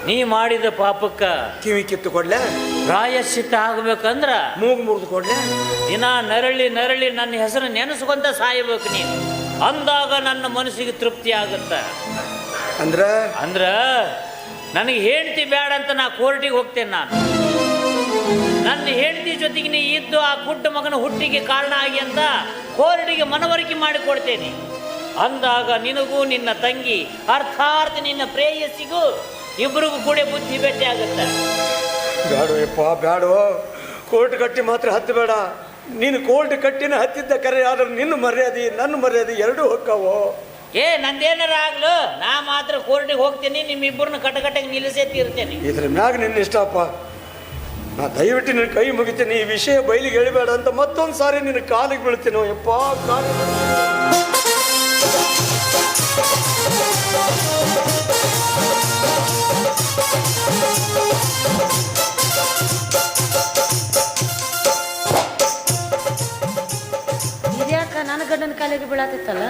ನೀ ಮಾಡಿದ ಪಾಪಕ್ಕ ಕಿವಿ ಕಿತ್ತು ಕೊಡ್ಲ? ಪ್ರಾಯಶ್ಚಿತ್ತ ಆಗ್ಬೇಕಂದ್ರ ಮೂಗು ಮುರಿದು ಕೊಡ್ಲ? ದಿನ ನರಳಿ ನನ್ನ ಹೆಸರು ನೆನೆಸ್ಕೊಂತ ಸಾಯಬೇಕು ನೀನು. ಅಂದಾಗ ನನ್ನ ಮನಸ್ಸಿಗೆ ತೃಪ್ತಿ ಆಗುತ್ತ. ಅಂದ್ರ ನನಗೆ ಹೆಂಡ್ತಿ ಬೇಡ ಅಂತ ನಾ ಕೋರ್ಟಿಗೆ ಹೋಗ್ತೇನೆ. ನಾನು ನನ್ನ ಹೆಂಡತಿ ಜೊತೆಗೆ ನೀ ಇದ್ದು ಆ ಕುಡ್ಡ ಮಗನ ಹುಟ್ಟಿಗೆ ಕಾರಣ ಆಗಿ ಅಂತ ಕೋರ್ಟಿಗೆ ಮನವರಿಕೆ ಮಾಡಿಕೊಡ್ತೇನೆ. ಅಂದಾಗ ನಿನಗೂ ನಿನ್ನ ತಂಗಿ ಅರ್ಥಾತ್ ನಿನ್ನ ಪ್ರೇಯಸಿಗೂ ಇಬ್ರಿಗೂ ಕೂಡ ಬುದ್ಧಿ ಭೇಟಿ ಆಗುತ್ತೆ. ಬ್ಯಾಡೋ ಯಪ್ಪ ಬ್ಯಾಡೋ, ಕೋರ್ಟ್ ಕಟ್ಟಿ ಮಾತ್ರ ಹತ್ತಬೇಡ. ನೀನು ಕೋರ್ಟ್ ಕಟ್ಟಿನ ಹತ್ತಿದ್ದ ಕರೆ, ಆದ್ರೆ ನಿನ್ನ ಮರ್ಯಾದೆ ನನ್ನ ಮರ್ಯಾದೆ ಎರಡೂ ಹೊಕ್ಕವೋ. ನಂದೇನಾರ ಆಗ್ಲು, ನಾ ಮಾತ್ರ ಕೋರ್ಟಿಗೆ ಹೋಗ್ತೀನಿ, ನಿಮ್ಮಿಬ್ಬರನ್ನ ಕಟಕಟಗೆ ನಿಲ್ಲಿಸೇ ಇರ್ತೇನೆ. ಇದ್ರ ಮ್ಯಾಗ ನಿನ್ನ ಇಷ್ಟಪ್ಪ. ನಾ ದಯವಿಟ್ಟು ನಿನ್ನ ಕೈ ಮುಗಿತೀನಿ, ಈ ವಿಷಯ ಬಯಲಿಗೆ ಹೇಳಬೇಡ ಅಂತ ಮತ್ತೊಂದು ಸಾರಿ ನಿನ್ನ ಕಾಲಿಗೆ ಬೀಳ್ತೀನೋ ಯಪ್ಪ. ಇದ್ಯಾಕ ನನ್ನ ಗಂಡನ ಕಾಲಿಗೆ ಬೀಳತ್ತಿತ್ತಲ್ಲ?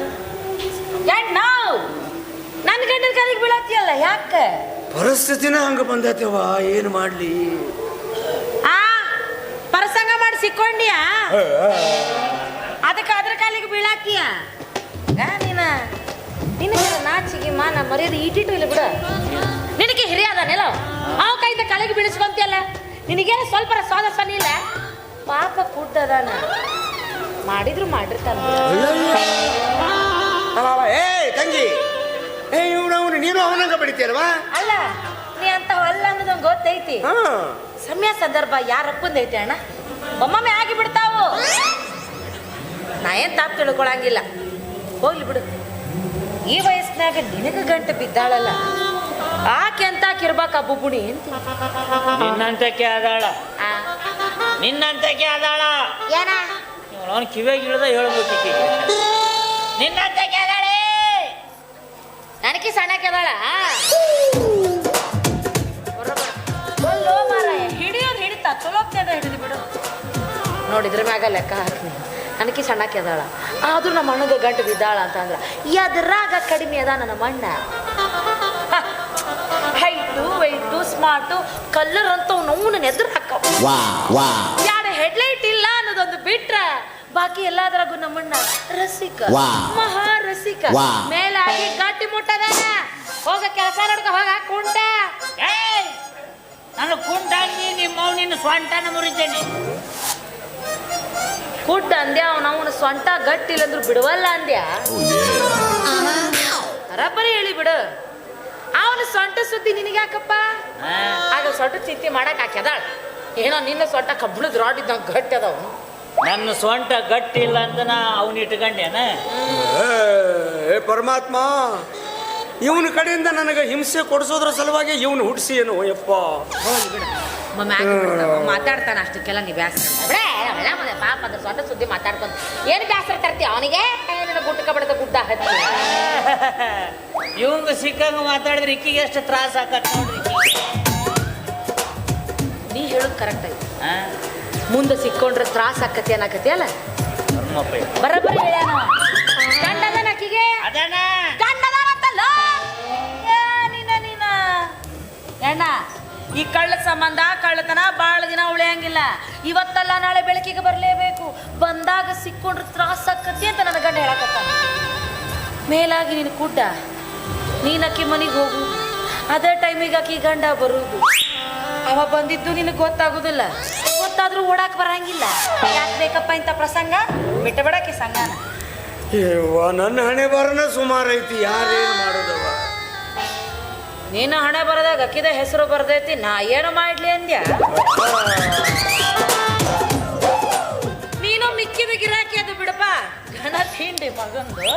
ನನ್ನ ಗಂಡನ ಕಾಲಿಗೆ ಬೀಳತ್ತಿಯಲ್ಲ, ಯಾಕೆ? ಪರಿಸ್ಥಿತಿನ ಹಂಗ ಬಂದೈತವ, ಏನು ಮಾಡ್ಲಿ? ಪ್ರಸಂಗ ಮಾಡಿ ಸಿಕ್ಕೊಂಡಿಯಾ? ಅದಕ್ಕೆ ಅದ್ರ ಕಾಲಿಗೆ ಬೀಳಾಕ್ತೀಯ? ನಿನಗೆ ನಾಚಿಗೆ ಮಾನ ಮರ್ಯಾದೆ ಈಟಿಟ್ಟು ಇಲ್ಲ ಬಿಡ. ನಿನಗೆ ಹಿರಿಯ ಅದಾನೆಲ್ಲ, ಅವ ಕೈಯಿಂದ ಕಾಲಿಗೆ ಬೀಳಿಸ್ಕೊಂತಿಯಲ್ಲ. ನಿನಗೇನು ಸ್ವಲ್ಪ ಸ್ವಾದ ಸನಿ ಇಲ್ಲ? ಪಾಪ ಕೂಟದಾನ, ಮಾಡಿದ್ರು ಮಾಡಿರ್ತಾನ. ಏ ತಂಗಿ, ಇವನು ನೀನು ಅವನಂಗ ಬೆಳಿತೀಯಲ್ವಾ? ಅಲ್ಲ, ನೀ ಅಂತ ಅಲ್ಲ ಅನ್ನೋದಂಗೆ ಗೊತ್ತೈತಿ. ಸಮಯ ಸಂದರ್ಭ ಯಾರಪ್ಪಂದೈತಿ ಅಣ್ಣ, ಒಮ್ಮೊಮ್ಮೆ ಆಗಿ ಬಿಡ್ತಾವು. ನಾ ಏನ್ ತಪ್ಪು ತಿಳ್ಕೊಳಂಗಿಲ್ಲ, ಹೋಗ್ಲಿ ಬಿಡು. ಈ ವಯಸ್ಸಿನಾಗ ನಿನಗ ಗಂಟೆ ಬಿದ್ದಾಳಲ್ಲ, ಆಕೆ ಅಂತ ಕಿರ್ಬಾಕ ಬುಬುಣಿ ಅಂತ. ನಿನ್ನಂತಕ್ಕೆ ಆದಾಳ, ನಿನ್ನಂತಕ್ಕೆ ಆದಾಳ. ಏನ ಅವನು ಕಿವಿಯಾಗಿ ಇಳ್ದ ಹೇಳ್ಬೇಕಿ, ನಿನ್ನಂತಕ್ಕೆ ಆದಾಳೆ. ನನಗೆ ಸಣ್ಣಕ್ಕೆ ಅದಾಳ. ಹಿಡಿಯೋದು ಹಿಡಿತಾ ಚಲೋತ್ನೇದ ಹಿಡಿದು ಬಿಡು. ನೋಡಿದ್ರ ಮ್ಯಾಗ ಲೆಕ್ಕ ಹಾಕಿ ನನಗೆ ಸಣ್ಣಕ್ಕೆ ಅದಾಳ, ಆದ್ರೂ ನಮ್ಮ ಅಣ್ಣಗೆ ಗಂಟು ಬಿದ್ದಾಳ ಅಂತ ಅಂದ್ರ ಎದ್ರಾಗ ಕಡಿಮೆ ಅದ ನನ್ನ ಮಣ್ಣ. ಹೈಟು ವೈಟು ಸ್ಮಾರ್ಟು ಕಲ್ಲರ್ ಅಂತ ನೋವು ಎದುರು ಹಾಕವ. ಯಾರ ಹೆಡ್ಲೈಟ್ ಇಲ್ಲ ಅನ್ನೋದೊಂದು ಬಿಟ್ರ ಬಾಕಿ ಎಲ್ಲಾದ್ರಾಗೂ ನಮ್ಮಣ್ಣ ರಸಿಕ, ಮಹಾ ರಸಿಕ. ಮೇಲಾಗಿ ಗಟ್ಟಿ ಮುಟ್ಟದಾನ. ಹೋಗ ಕೆಲಸ ನೋಡ್ಕ, ಹೋಗ ಕುಂಟ. ನಾನು ಕುಂಟ ಅಂದಿ, ನಿಮ್ಮ ನಿನ್ನ ಸ್ವಂಟನ ಮುರಿತೇನೆ. ಕುಡ್ಡ ಅಂದ್ಯ, ಅವನವನ ಸ್ವಂಟ ಗಟ್ಟಿಲ್ಲ ಅಂದ್ರು ಬಿಡುವಲ್ಲ ಅಂದ್ಯ. ಬರಬ್ಬರಿ ಹೇಳಿ ಬಿಡು. ಅವನ ಸ್ವಂಟ ಸುದ್ದಿ ನಿನಗ್ಯಾಕಪ್ಪ? ಆಗ ಸೊಂಟ ಚಿಂತೆ ಮಾಡಕ್ ಹಾಕ್ಯದಾಳ. ಏನೋ ನಿನ್ನ ಸೊಂಟ ಕಬ್ಬಣದ ರಾಡ್ ಇದ್ದಂಗ ಗಟ್ಟಿ ಅದಾವ. ನನ್ನ ಸೊಂಟ ಗಟ್ಟಿ ಇಲ್ಲ ಅಂತ ನಾ ಅವನು ಇಟ್ಕೊಂಡೇನ? ಏ ಪರಮಾತ್ಮ, ಇವನ ಕಡೆಯಿಂದ ನನಗೆ ಹಿಂಸೆ ಕೊಡಿಸೋದ್ರ ಸಲುವಾಗಿ ಇವನು ಹುಟ್ಟಿಸಿ ಏನು ಯಪ್ಪ. ಮಾತಾಡ್ತಾನ ಅಷ್ಟಕ್ಕೆಲ್ಲ ನೀ ಬ್ಯಾಸ್ರ ಪಾಪ ಅದ್ರ ಸೊಂಟ ಸುದ್ದಿ ಮಾತಾಡ್ಕೊಂತ ಏನು ಬ್ಯಾಸ್ರ ತರ್ತೀಯ ಅವನಿಗೆ? ಗುಟ್ಟಕ ಬಡದ ಗುಡ್ಡ ಹತ್ತಿ ಇವಂಗ ಸಿಕ್ಕಂಗ ಮಾತಾಡಿದ್ರೆ ಇಕ್ಕಿಗೆ ಎಷ್ಟು ತ್ರಾಸ ಆಕತ್ ನೋಡ್ರಿ. ನೀ ಹೇಳೋದು ಕರೆಕ್ಟ್ ಐತಿ. ಮುಂದೆ ಸಿಕ್ಕೊಂಡ್ರೆ ತ್ರಾಸ ಆಕತಿ ಅನ್ನಕತಿ ಅಲ್ಲ. ಬರಬರಿ ಹೇಳ್ಯಾನ. ಗಂಡದನ ಅಕ್ಕಿಗೆ ಗಂಡದನಂತಲ್ಲ ಎಣ್ಣ. ಈ ಕಳ್ಳ ಸಂಬಂಧ ಕಳ್ಳತನ ಬಾಳ ದಿನ ಉಳಿಯಂಗಿಲ್ಲ. ಇವತ್ತಲ್ಲ ನಾಳೆ ಬೆಳಕಿಗೆ ಬರಲೇಬೇಕು. ಬಂದಾಗ ಸಿಕ್ಕೊಂಡ್ರೆ ತ್ರಾಸ ಆಕತಿ ಅಂತ ನನ್ನ ಗಂಡ ಹೇಳಕತ್ತಾನ. ಮೇಲಾಗಿ ನೀನು ಕುಡ್ಡ, ನೀನು ಅಕ್ಕಿ ಮನೆಗೆ ಹೋಗು, ಅದೇ ಟೈಮಿಗೆ ಅಕ್ಕಿ ಗಂಡ ಬರುವುದು. ಅವ ಬಂದಿದ್ದು ನಿನಗೆ ಗೊತ್ತಾಗುದಿಲ್ಲ, ಗೊತ್ತಾದ್ರೂ ಓಡಾಕ್ ಬರಂಗಿಲ್ಲ. ಯಾಕೆ ಬೇಕಪ್ಪ ಇಂಥ ಪ್ರಸಂಗ? ಬಿಟ್ಟ ಬಿಡಕ್ಕೆ ಸಂಗನ. ನನ್ನ ಹಣೆ ಬರನ ಸುಮಾರು ಐತಿ, ಯಾರೇನು ಮಾಡೋದವ? ನೀನು ಹಣೆ ಬರದಾಗ ಅಕ್ಕಿದ ಹೆಸರು ಬರ್ದೈತಿ, ನಾ ಏನು ಮಾಡ್ಲಿ ಅಂದ್ಯ? ನೀನು ಮಿಕ್ಕಿದ ಗಿರಾಕಿ ಅದು ಬಿಡಪ್ಪ. ಗಣ ತಿಂಡಿ ಮಗಂದು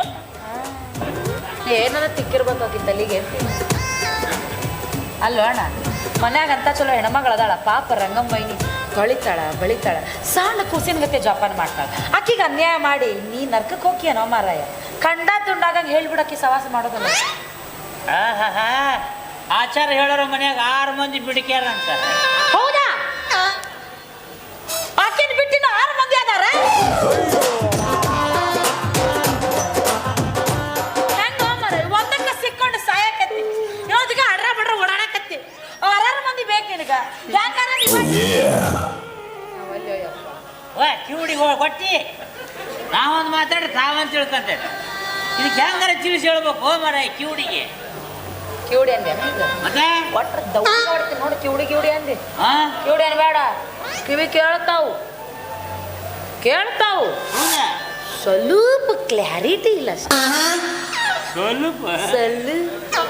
ಏನಾರ ತಿಕ್ಕಿರ್ಬೇಕಾಗಿತ್ತು ಅಲ್ಲಿಗೆ. ಅಲ್ವ ಅಣ್ಣ, ಮನ್ಯಾಗ ಅಂತ ಚಲೋ ಹೆಣ್ಮಗಳದಾಳ ಪಾಪ ರಂಗಮ್ಮಯ್ಯನಿ. ತೊಳಿತಾಳ ಬೆಳಿತಾಳ, ಸಣ್ಣ ಕೂಸಿನ ಗತೆ ಜೋಪಾನ ಮಾಡ್ತಾಳ. ಆಕಿಗೆ ಅನ್ಯಾಯ ಮಾಡಿ ನೀ ನರ್ಕಕ್ಕೆ ಹೋಗ್ಯನೋ ಮಾರಾಯ. ಕಂಡ ತುಂಡಾಗಂಗೆ ಹೇಳ್ಬಿಡಕ್ಕಿ ಸವಾಸ ಮಾಡೋದಲ್ಲ. ಆಚಾರ ಹೇಳೋರ ಮನ್ಯಾಗ 6 ಮಂದಿ ಬಿಡಿಕ್ಯಾರ ಅಂತ. ಹೌದಾ? ಆಕಿನ ಬಿಟ್ಟಿನ 6 ಮಂದಿ ಅದಾರ? ಹೆಂಗ ಮಾರಾಯ, ಒಂದಕ್ಕ ಸಿಕ್ಕೊಂಡು ಸಾಯಕತ್ತಿ, ಇವತ್ತಿಗೆ ಅಡ್ರ ಬಡ್ರ ಓಡಾಡಕತ್ತಿ. 6 ಮಂದಿ ಬೇಕು ನಿನಗ. ಯಾಕಾರ ಕಿವುಡಿಗೆ ಕೊಟ್ಟಿ ನಾವೊಂದು ಮಾತಾಡ್ರಿ ತಾವಂತ ತಿಳ್ಕಂತ. ಇದಕ್ಕೆ ಹೆಂಗಾರ ತಿಳಿಸಿ ಹೇಳ್ಬೇಕು ಮಾರಾಯ ಕಿವುಡಿಗೆ. ಕಿವುಡಿ ಅಂದೆ ಮತ್ತೆ ಒಟ್ರ ದೌಡ ಮಾಡ್ತೀನಿ ನೋಡಿ. ಕಿವುಡಿ ಅಂದೆ. ಕಿವುಡಿ ಅನ್ಬೇಡ, ಕಿವಿ ಕೇಳ್ತಾವು ಸ್ವಲ್ಪ ಕ್ಲಾರಿಟಿ ಇಲ್ಲ. ಸ್ವಲ್ಪ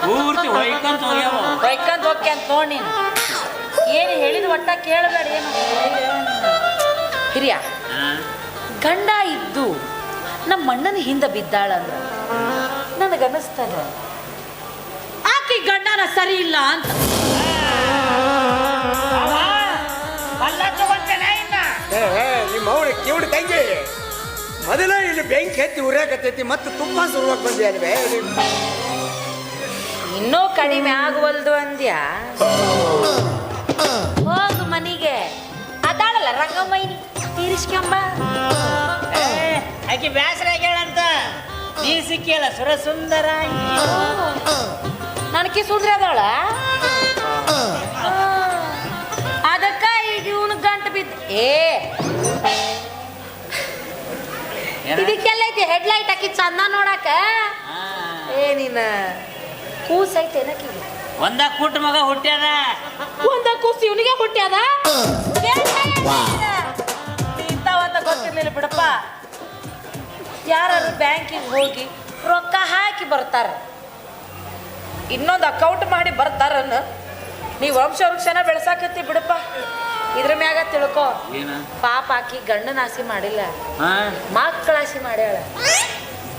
ಪೂರ್ತಿ ಹೊಯ್ಕೊಂತ ಹೋಗ್ಯಾವ. ಬೈಕಂತ ಹೋಗ್ಯ ಅಂತ ನೋಡಿ ನೀನು ಏನು ಹೇಳಿದ ಒಟ್ಟ ಕೇಳಬೇಡ. ಏನು ಹಿರಿಯ ಗಂಡ ಇದ್ದು ನಮ್ಮ ಅಣ್ಣನ ಹಿಂದೆ ಬಿದ್ದಾಳಂದ್ರ ನನಗನ್ನಿಸ್ತದ ಆಕೆ ಗಂಡನ ಸರಿ ಇಲ್ಲ ಅಂತ. ನಿಮ್ಮ ಅವಳು ಕಿವಿಡು ತಂಗಿ ಮೊದಲ ಇಲ್ಲಿ ಬೆಂಕಿ ಹತ್ತಿ ಉರಿಯಾಕತ್ತೈತಿ ಮತ್ತೆ ತುಪ್ಪ ಸುರುವಾಗಿ ಬಂದಿ ಅಲ್ವೇ ಇನ್ನೂ ಕಡಿಮೆ ಆಗುವಲ್ದು ಅಂದ್ಯ. ಹೋಗು ಮನಿಗೆ ಅದಾಳಲ್ಲ ರಂಗಮ್ಮಯ್ಯನಿ ತೀರಿಸ್ಕೊಂಬ. ಆಕೆ ಬ್ಯಾಸರ ಆಗ್ಯಾಳಂತ ನೀ ಸಿಕ್ಕಿಯಲ್ಲ ಸುರ ಸುಂದರ. ನನಗೆ ಸುಂದ್ರ ಅದವಳ ಅದಕ್ಕ ಈಗ ಇವನು ಗಂಟು ಬಿದ್ದ. ಇದಕ್ಕೆಲ್ಲ ಐತಿ ಹೆಡ್ಲೈಟ್ ಹಾಕಿ ಚಂದ ನೋಡಾಕ. ನೀನ ಕೂಸ್ ಐತೆ ಏನಕ್ಕಿಗೆ ಒಂದ ಕೂಟ ಮಗ ಹುಟ್ಟ್ಯಾದ. ಒಂದ ಕೂಸ್ ಇವನಿಗೆ ಹುಟ್ಟ್ಯಾದ. ಇಂಥವಂತ ಗೊತ್ತಿರ್ಲಿಲ್ಲ ಬಿಡಪ್ಪ. ಯಾರು ಬ್ಯಾಂಕಿಗೆ ಹೋಗಿ ರೊಕ್ಕ ಹಾಕಿ ಬರ್ತಾರ, ಇನ್ನೊಂದು ಅಕೌಂಟ್ ಮಾಡಿ ಬರ್ತಾರನ್ನ. ನೀವು ವಂಶ ವೃಕ್ಷನ ಬೆಳೆಸಾಕತ್ತಿ ಬಿಡಪ್ಪ. ಇದ್ರ ಮ್ಯಾಗ ತಿಳ್ಕೊ ಪಾಪ ಹಾಕಿ ಗಂಡನ ಆಸೆ ಮಾಡಿಲ್ಲ, ಮಕ್ಕಳ ಆಸೆ ಮಾಡ್ಯಾಳ.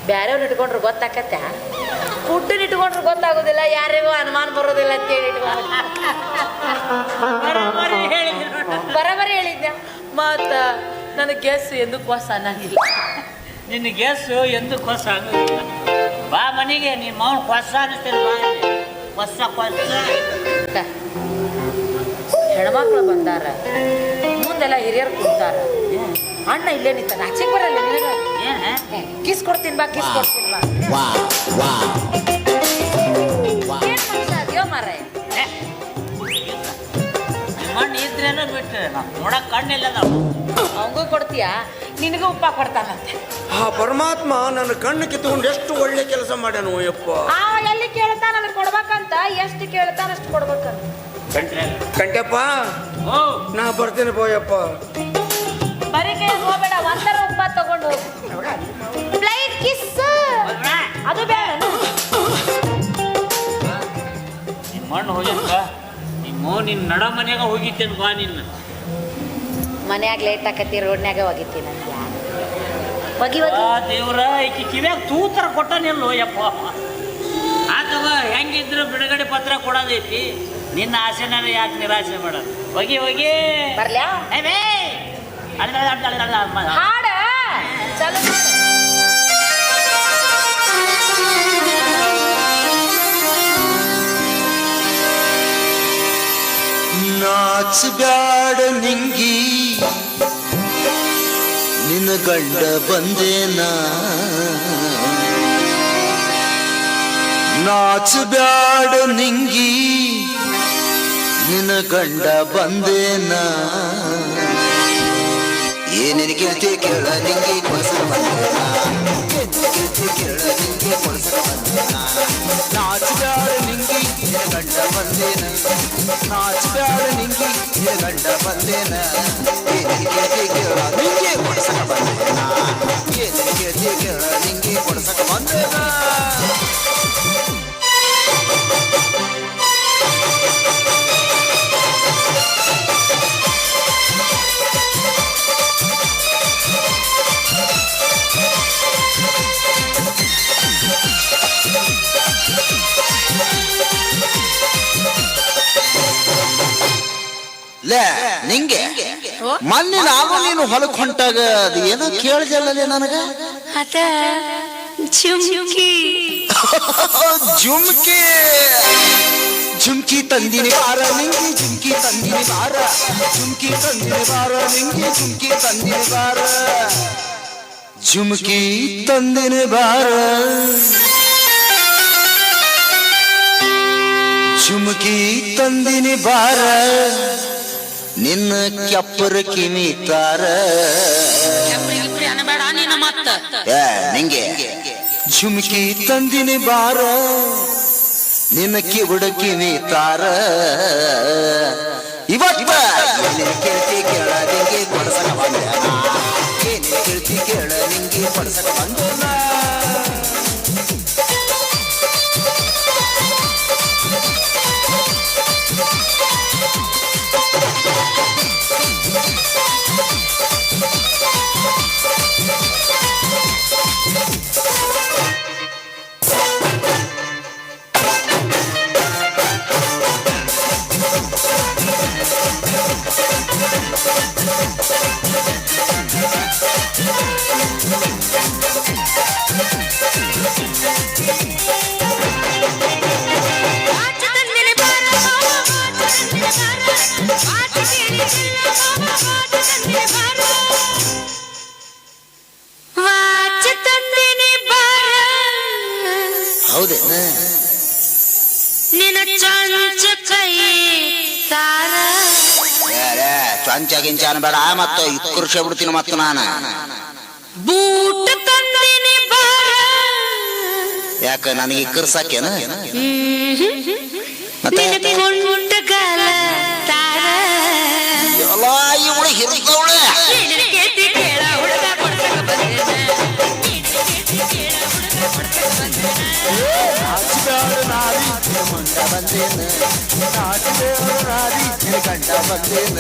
ಬ್ಯಾರೆಯವ್ರು ಇಟ್ಕೊಂಡ್ರು ಗೊತ್ತಾಕತ್ತ, ಕುಟ್ಟನ್ ಇಟ್ಕೊಂಡ್ರು ಗೊತ್ತಾಗೋದಿಲ್ಲ, ಯಾರಿಗೂ ಅನುಮಾನ ಬರೋದಿಲ್ಲ ಅಂತೇಳಿ ಇಟ್ಕೊಂಡು ಬರಬರಿ ಹೇಳಿದ್ನ. ಮತ್ತ ನನ್ನ ಗೆಸ್ ಎಂದು ಹೊಸ ಅನ್ನಂಗಿಲ್ಲ. ನಿನ್ನ ಗೆಸ್ಸು ಎಂದು ಹೊಸ ಅನ್ನೋದಿಲ್ಲ. ಬಾ ಮನೆಗೆ ನಿಮ್ಮ ಮಾವನ್ ಹೊಸ ಅನ್ನಿಸ್ತಿಲ್ಲ. ಬಾ ಹೊಸ ಹೊಸ ಹೆಣ್ಮಕ್ಳು ಬಂದಾರ, ಮುಂದೆಲ್ಲ ಹಿರಿಯರು ಕುಂತಾರ. ಅಣ್ಣ ಇಲ್ಲೇ ನಿಂತ ನಾಚಿಕ್ ಬರಲ್ಲ ನಿನಗ. ಕಿಸ್ ಕೊಡ್ತೀನಿ ಬಾ, ಕಿಸ್ ಕೊಡ್ತೀನಿ ಬಾ. ಏನ್ ಮನುಷ್ಯ ಅದ್ಯೋ ಮಾರಾಯ. ಮಣ್ಣು ಇದ್ರೇನೋ ಬಿಟ್ರೆ ನೋಡಕ್ ಕಣ್ಣಿಲ್ಲ ನಾವು. ಅವಂಗೂ ಕೊಡ್ತೀಯಾ, ನಿನಗೂ ಉಪ್ಪ ಕೊಡ್ತಾನಂತೆ. ಆ ಪರಮಾತ್ಮ ನನ್ನ ಕಣ್ಣು ಕಿತ್ಕೊಂಡು ಎಷ್ಟು ಒಳ್ಳೆ ಕೆಲಸ ಮಾಡ್ಯಾನು ಯಪ್ಪ. ಎಲ್ಲಿ ಕೇಳ್ತಾನ ಅದನ್ನ ಕೊಡ್ಬೇಕಂತ, ಎಷ್ಟು ಕೇಳ್ತಾನ ಅಷ್ಟು ಕೊಡ್ಬೇಕಂತ. ಕಂಟಪ್ಪ ನಾ ಬರ್ತೀನಿ ಬೋಯಪ್ಪ. ಬರೀ ಕೈ ಹೋಗ್ಬೇಡ, ಒಂದರ ಉಪ್ಪ ತಗೊಂಡು ಹೋಗು. ಫ್ಲೈಟ್ ಕಿಸ್ ಅದು ಬೇಡ. ನಿಮ್ಮ ಮಣ್ಣು ಹೋಗ್ಯಕ್ಕ ನಿನ್ನ ನಡ ಮನ್ಯಾಗ ಹೋಗಿತ್ತೇನು ಬಾ. ನಿನ್ನ ಮನ್ಯಾಗ ಲೇಟ್ ಆಕತಿ, ರೋಡ್ನ್ಯಾಗ ಒಗಿತೀನಿ. ಒಗಿ ದೇವ್ರ ಈಕಿ ಕಿವ್ಯಾಗ ತೂತರ ಕೊಟ್ಟನಿಲ್ಲೋ ಯಪ್ಪ. ಆತವ ಹೆಂಗಿದ್ರು ಬಿಡುಗಡೆ ಪತ್ರ ಕೊಡೋದೈತಿ. ನಿನ್ನ ಆಸೆನ ಯಾಕೆ ನಿರಾಶೆ ಮಾಡೋದು. ಹೋಗಿ ಹೋಗಿ ಬರ್ಲ್ಯಾ ಹಾಡ ಚಲೋ. ನಾಚ ಬ್ಯಾಡ ನಿಂಗಿ ನಿನ್ನ ಗಂಡ ಬಂದೇನ. ನಾಚ ಬ್ಯಾಡ ನಿಂಗಿ ನಿನ್ನ ಗಂಡ ಬಂದೇನ. ಏನೇನು ಕೇಳ್ತಿ ಕೇಳ ನಿಂಗಿ ಕೊಡ್ಸಕ ಬಂದೇನ. ಕೇಳ್ತಿ ಕೇಳ ನಿಂಗಿ ಕೊಡ್ಸಕ ಬಂದೇನ. ನಾಚ ಬ್ಯಾಡ ನಿಂಗಿ ನಿನ್ನ ಗಂಡ ಬಂದೇನ. ನಾಚ ಬ್ಯಾಡ ನಿಂಗಿ ನಿನ್ನ ಗಂಡ ಬಂದೇನ. ಏನೇನು ಕೇಳ್ತಿ ಕೇಳ ನಿಂಗಿ ಕೊಡ್ಸಕ ಬಂದೇನ. ಏನೇನು ಕೇಳ್ತಿ ಕೇಳ ನಿಂಗಿ ಕೊಡ್ಸಕ ಬಂದೇನ. ನಿಂಗೆ ಮೊನ್ನೆ ನಾನು ನೀನು ಹೊಲಕ್ ಹೊಂಟಾಗ ಅದು ಏನೋ ಕೇಳ್ದಲ್ಲೇ ನನಗ. ಜುಮ್ಕಿ ಜುಮ್ಕಿ ತಂದಿನಿ ಬಾರ ನಿಂಗಿ, ಜುಮ್ಕಿ ತಂದಿನಿ ಬಾರ. ಜುಮ್ಕಿ ತಂದಿನಿ ಬಾರ ನಿಂಗಿ, ಜುಮ್ಕಿ ತಂದಿನಿ ಬಾರ. ಜುಮ್ಕಿ ತಂದಿನಿ ಬಾರ. ಜುಮ್ಕಿ ತಂದಿನಿ ಬಾರ. ನಿನ್ನ ಕೆಪ್ಪರ ಕಿಮಿತಾರ. ನಿಂಗೆ ಜುಮ್ಕಿ ತಂದಿನಿ ಬಾರ. ನಿನ್ನ ಕಿವುಡ ಕಿಮಿತಾರ. ಇವತ್ತ ಕೇಳ್ತಿ ಕೇಳ ನಿಂಗೆ ಕೊಡ್ಸಕ ಬಂದೇನ. ಏನೇ ಕೇಳ್ತಿ ಕೇಳ ನಿಂಗೆ ಕೊಡ್ಸಕ ಬಂದೇನ. ಹೌದೇನ? ನಿನ್ನ ಚೊಂಚ ಕೈ ತಾರ ಚೊಂಚ ಗಿಂಚ ಅನ್ಬೇಡ, ಮತ್ತು ಇಕ್ಕುರ್ಷ ಬಿಡ್ತೀನಿ ಮತ್ತು ನಾನು. ಬೂಟ ತಂದಿನಿ ಬಾರ. ಯಾಕ ನನಗೆ ಇಕ್ಕರ್ಸಾಕೇನ? ನಿನ್ನ ಕೊಂಡಗಲ ತಾರ. ಎಲ್ಲ ಇವಳು ಹಿರಿದವಳು. ನಿನ್ನ ಕೇತಿ ಕೇಳ ಹುಡುಗ ಕೊಡ್ತಕ ಬಂದೇನ. ಗಂಡ ಬಂದೇನ